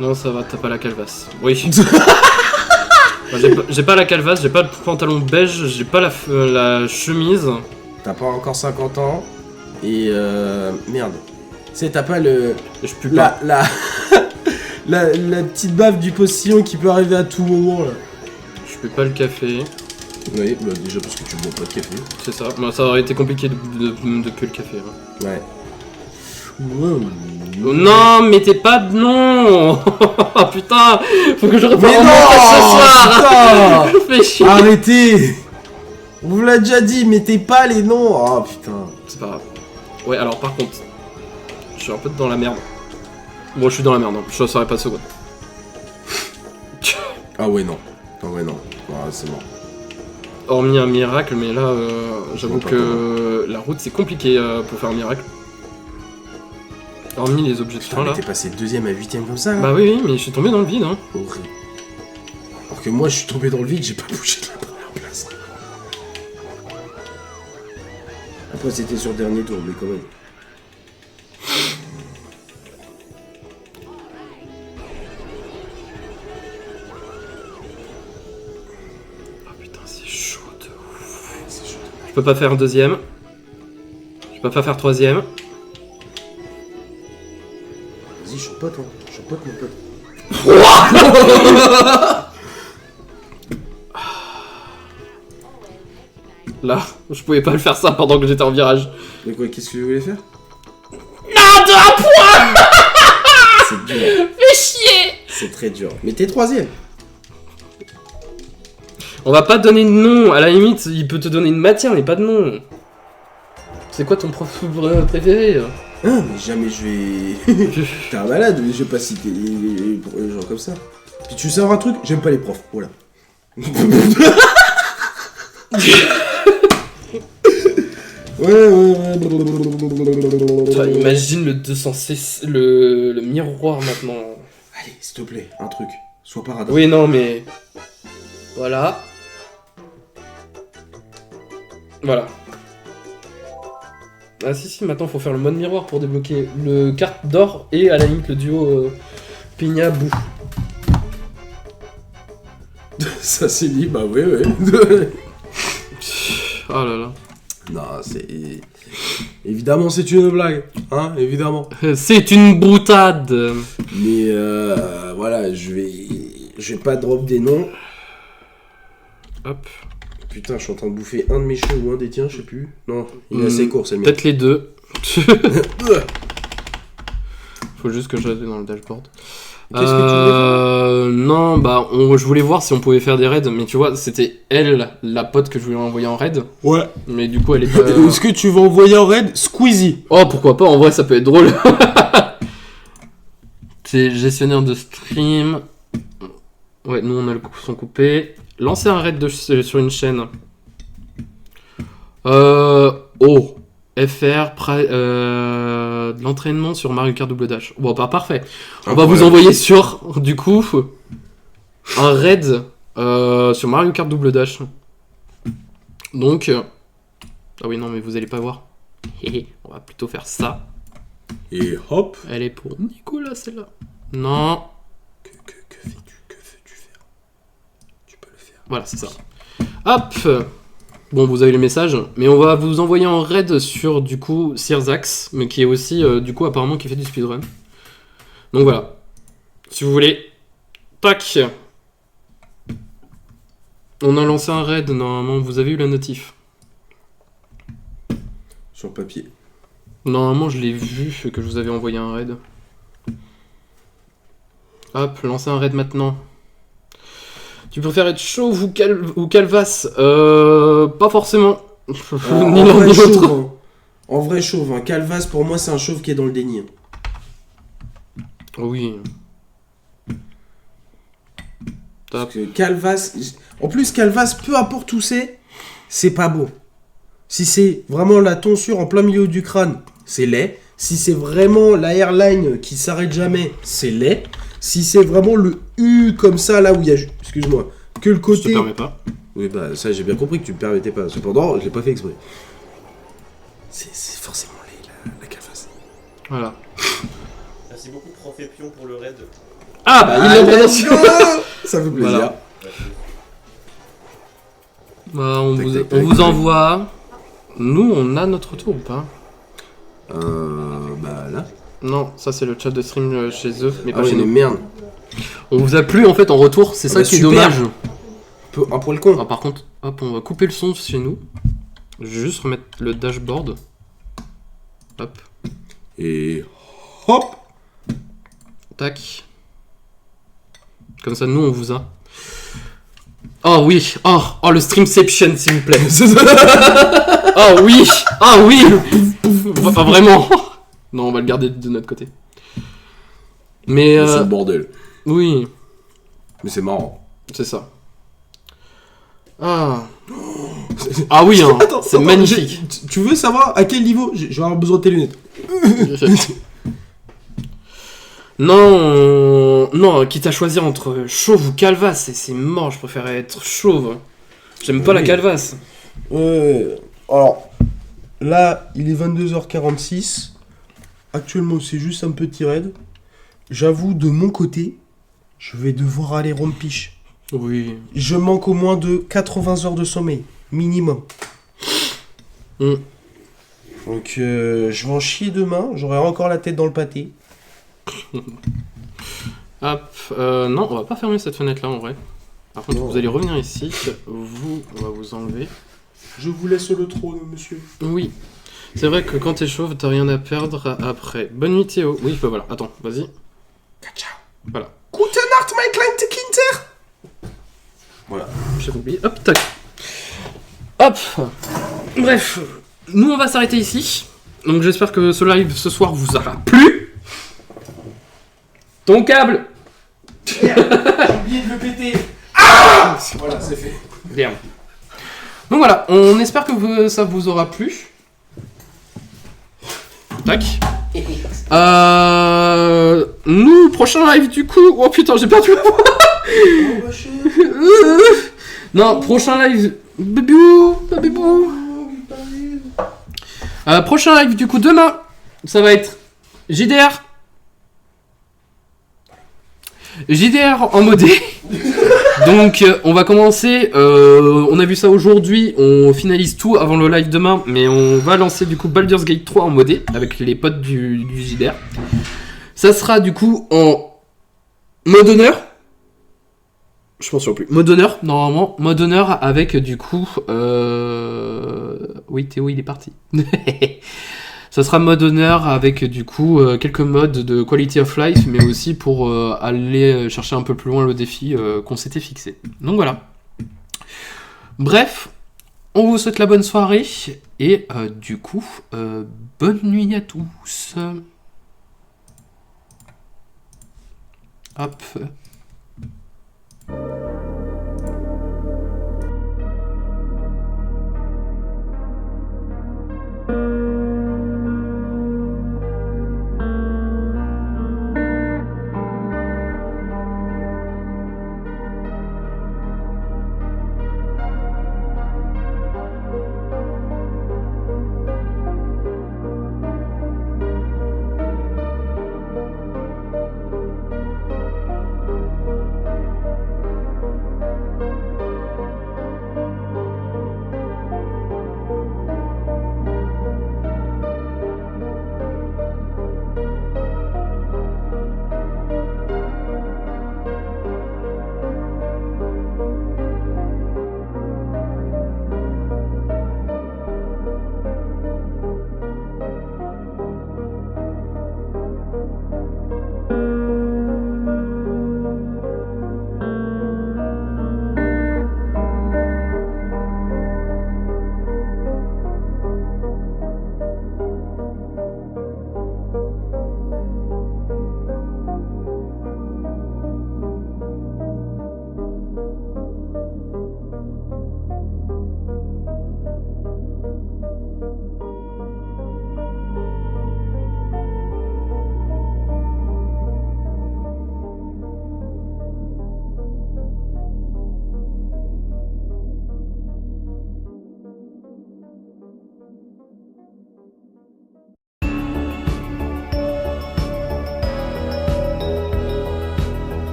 Non, ça va, t'as pas la calvasse. Oui. Bah, j'ai pas la calvasse, j'ai pas le pantalon beige, j'ai pas la chemise. T'as pas encore 50 ans. Et merde. Tu sais, t'as pas le... Et je pue pas. La petite baffe du postillon qui peut arriver à tout moment, là. Je pue pas le café. Oui, bah déjà parce que tu bois pas de café. C'est ça. Bah, ça aurait été compliqué de puer le café. Hein. Ouais. Oh, non, mettez pas de nom. Oh putain, faut que je reprenne Mais mon non, montage ce soir. putain. Fais chier. Arrêtez. On vous l'a déjà dit, mettez pas les noms. Oh putain. C'est pas grave. Ouais, alors par contre, je suis un peu dans la merde. Bon, je suis dans la merde, hein. Je ne saurais pas de seconde. Ah ouais, non. Ah ouais, non. Ah, c'est mort. Hormis un miracle, mais là, j'avoue pas que la route c'est compliqué pour faire un miracle. Hormis les objets de Putain, fin mais là. t'es passé de 2ème à 8ème comme ça, là. Bah oui, mais je suis tombé dans le vide, hein. Horrible. Alors que moi, je suis tombé dans le vide, j'ai pas bougé de la première place. Après, c'était sur le dernier tour, mais quand même. Oh putain, c'est chaud de ouf. C'est chaud. Je peux pas faire un deuxième. Je peux pas faire troisième. Vas-y, chopote, hein. Chopote, mon pote. Là, je pouvais pas le faire ça pendant que j'étais en virage. Mais quoi, qu'est-ce que tu voulais faire? Non, de un point. C'est dur. Fais chier. C'est très dur. Mais t'es 3ème. On va pas te donner de nom, à la limite, il peut te donner une matière, mais pas de nom. C'est quoi ton prof préféré? Ah, mais jamais je vais... T'es un malade, mais je vais pas citer les gens comme ça. Puis tu veux savoir un truc? J'aime pas les profs, voilà. Ouais. Toi, imagine le 206, le miroir maintenant. Allez, s'il te plaît, un truc. Sois pas radin. Oui, non, mais... Voilà. Voilà. Ah si, maintenant faut faire le mode miroir pour débloquer le carte d'or et à la limite le duo Pigna-Bou. Ça c'est dit, bah ouais. Oh là là. Non, c'est... Évidemment, c'est une blague, hein, évidemment. C'est une boutade. Mais voilà, je vais pas drop des noms. Hop. Putain, je suis en train de bouffer un de mes cheveux ou un des tiens, je sais plus. Non, il est assez court, c'est le mien. Peut-être les deux. Faut juste que je reste dans le dashboard. Qu'est-ce que tu voulais faire? Non, bah, je voulais voir si on pouvait faire des raids, mais tu vois, c'était elle, la pote que je voulais envoyer en raid. Ouais. Mais du coup, elle est pas... Est-ce que tu vas envoyer en raid Squeezie? Oh, pourquoi pas, en vrai, ça peut être drôle. C'est gestionnaire de stream. Ouais, nous, on a le son coupé. Lancer un raid sur une chaîne. Oh. FR, de l'entraînement sur Mario Kart Double Dash. Bon, bah parfait. On va vous envoyer sur, du coup, un raid sur Mario Kart Double Dash. Donc... Ah oui, non, mais vous allez pas voir. On va plutôt faire ça. Et hop. Elle est pour Nicolas, celle-là. Non. Que veux-tu faire? Tu peux le faire. Voilà, c'est ça. Hop. Bon, vous avez le message, mais on va vous envoyer en raid sur, du coup, Sirzax, mais qui est aussi, du coup, apparemment, qui fait du speedrun. Donc voilà. Si vous voulez. Tac. On a lancé un raid, normalement, vous avez eu la notif. Sur papier. Normalement, je l'ai vu, que je vous avais envoyé un raid. Hop, lancer un raid maintenant. Tu préfères être chauve ou calvasse? Pas forcément. Ni l'un ni l'autre. Hein. En vrai chauve, hein. Calvas pour moi c'est un chauve qui est dans le déni. Oui. Parce que Calvas... En plus Calvas, peu importe où c'est pas beau. Si c'est vraiment la tonsure en plein milieu du crâne, c'est laid. Si c'est vraiment la airline qui s'arrête jamais, c'est laid. Si c'est vraiment le U comme ça, là où il y a... Excuse-moi. Que le côté... Je te permets pas. Oui, bah ça j'ai bien compris que tu me permettais pas. Cependant, je l'ai pas fait exprès. C'est forcément la calvasse. Voilà. Merci beaucoup Prof Epion pour le raid. Ah bah, il l'a let's go. Ça fait plaisir. Voilà. Bah, on Tac, vous, tac, on tac. vous envoie. Nous, on a notre tour ou pas? Bah là. Non, ça c'est le chat de stream chez eux, mais Ah pas oui, chez mais nous. merde. On vous a plu en fait en retour, c'est Ah ça bah, qui est super. dommage. Un pour le con. Ah, par contre, hop, on va couper le son chez nous. Je vais juste remettre le dashboard. Hop, Et hop. tac. Comme ça, nous on vous a. Oh oui, oh le streamception s'il vous plaît. Oh oui, ah oui. Enfin, vraiment. Non, on va le garder de notre côté. Mais C'est le bordel. oui, Mais c'est marrant. c'est ça. Ah. Ah oui, hein, Attends, c'est attends, magnifique. tu veux savoir à quel niveau je vais avoir besoin de tes lunettes? Non, quitte à choisir entre chauve ou calvasse, c'est mort, je préfère être chauve. J'aime pas la Oui. calvasse. Alors, là, il est 22h46. Actuellement, c'est juste un petit raid. J'avoue, de mon côté, je vais devoir aller rompiche. Oui. Je manque au moins de 80 heures de sommeil, minimum. Mm. Donc, je vais en chier demain. J'aurai encore la tête dans le pâté. Hop, non, on va pas fermer cette fenêtre là en vrai. Par contre, Non. vous allez revenir ici. Vous, on va vous enlever. Je vous laisse le trône, monsieur. Oui. C'est vrai que quand t'es chauve, t'as rien à perdre après. Bonne nuit Théo. Oui, bah voilà, attends, vas-y. Ciao. Voilà. Gute Nacht, mein kleiner Kinder. Voilà. J'ai oublié. Hop, tac. Hop. Bref, nous on va s'arrêter ici. Donc j'espère que ce live ce soir vous aura plu. Ton câble. J'ai oublié de le péter. Ah voilà, c'est fait. Bien. Donc voilà, on espère que ça vous aura plu. Tac. Nous, prochain live du coup. Oh putain, j'ai perdu la voix. Non, prochain live. Babibou, babibou. Prochain live du coup demain, ça va être JDR. JDR en modé. Donc on va commencer, on a vu ça aujourd'hui, on finalise tout avant le live demain, mais on va lancer du coup Baldur's Gate 3 en modé avec les potes du JDR. Ça sera du coup en mode honneur. Je pense plus. Mode honneur, normalement. Mode honneur avec du coup... Oui, Théo, il est parti. Ça sera mode honneur avec du coup quelques modes de quality of life, mais aussi pour aller chercher un peu plus loin le défi qu'on s'était fixé. Donc voilà. Bref, on vous souhaite la bonne soirée et du coup, bonne nuit à tous. Hop.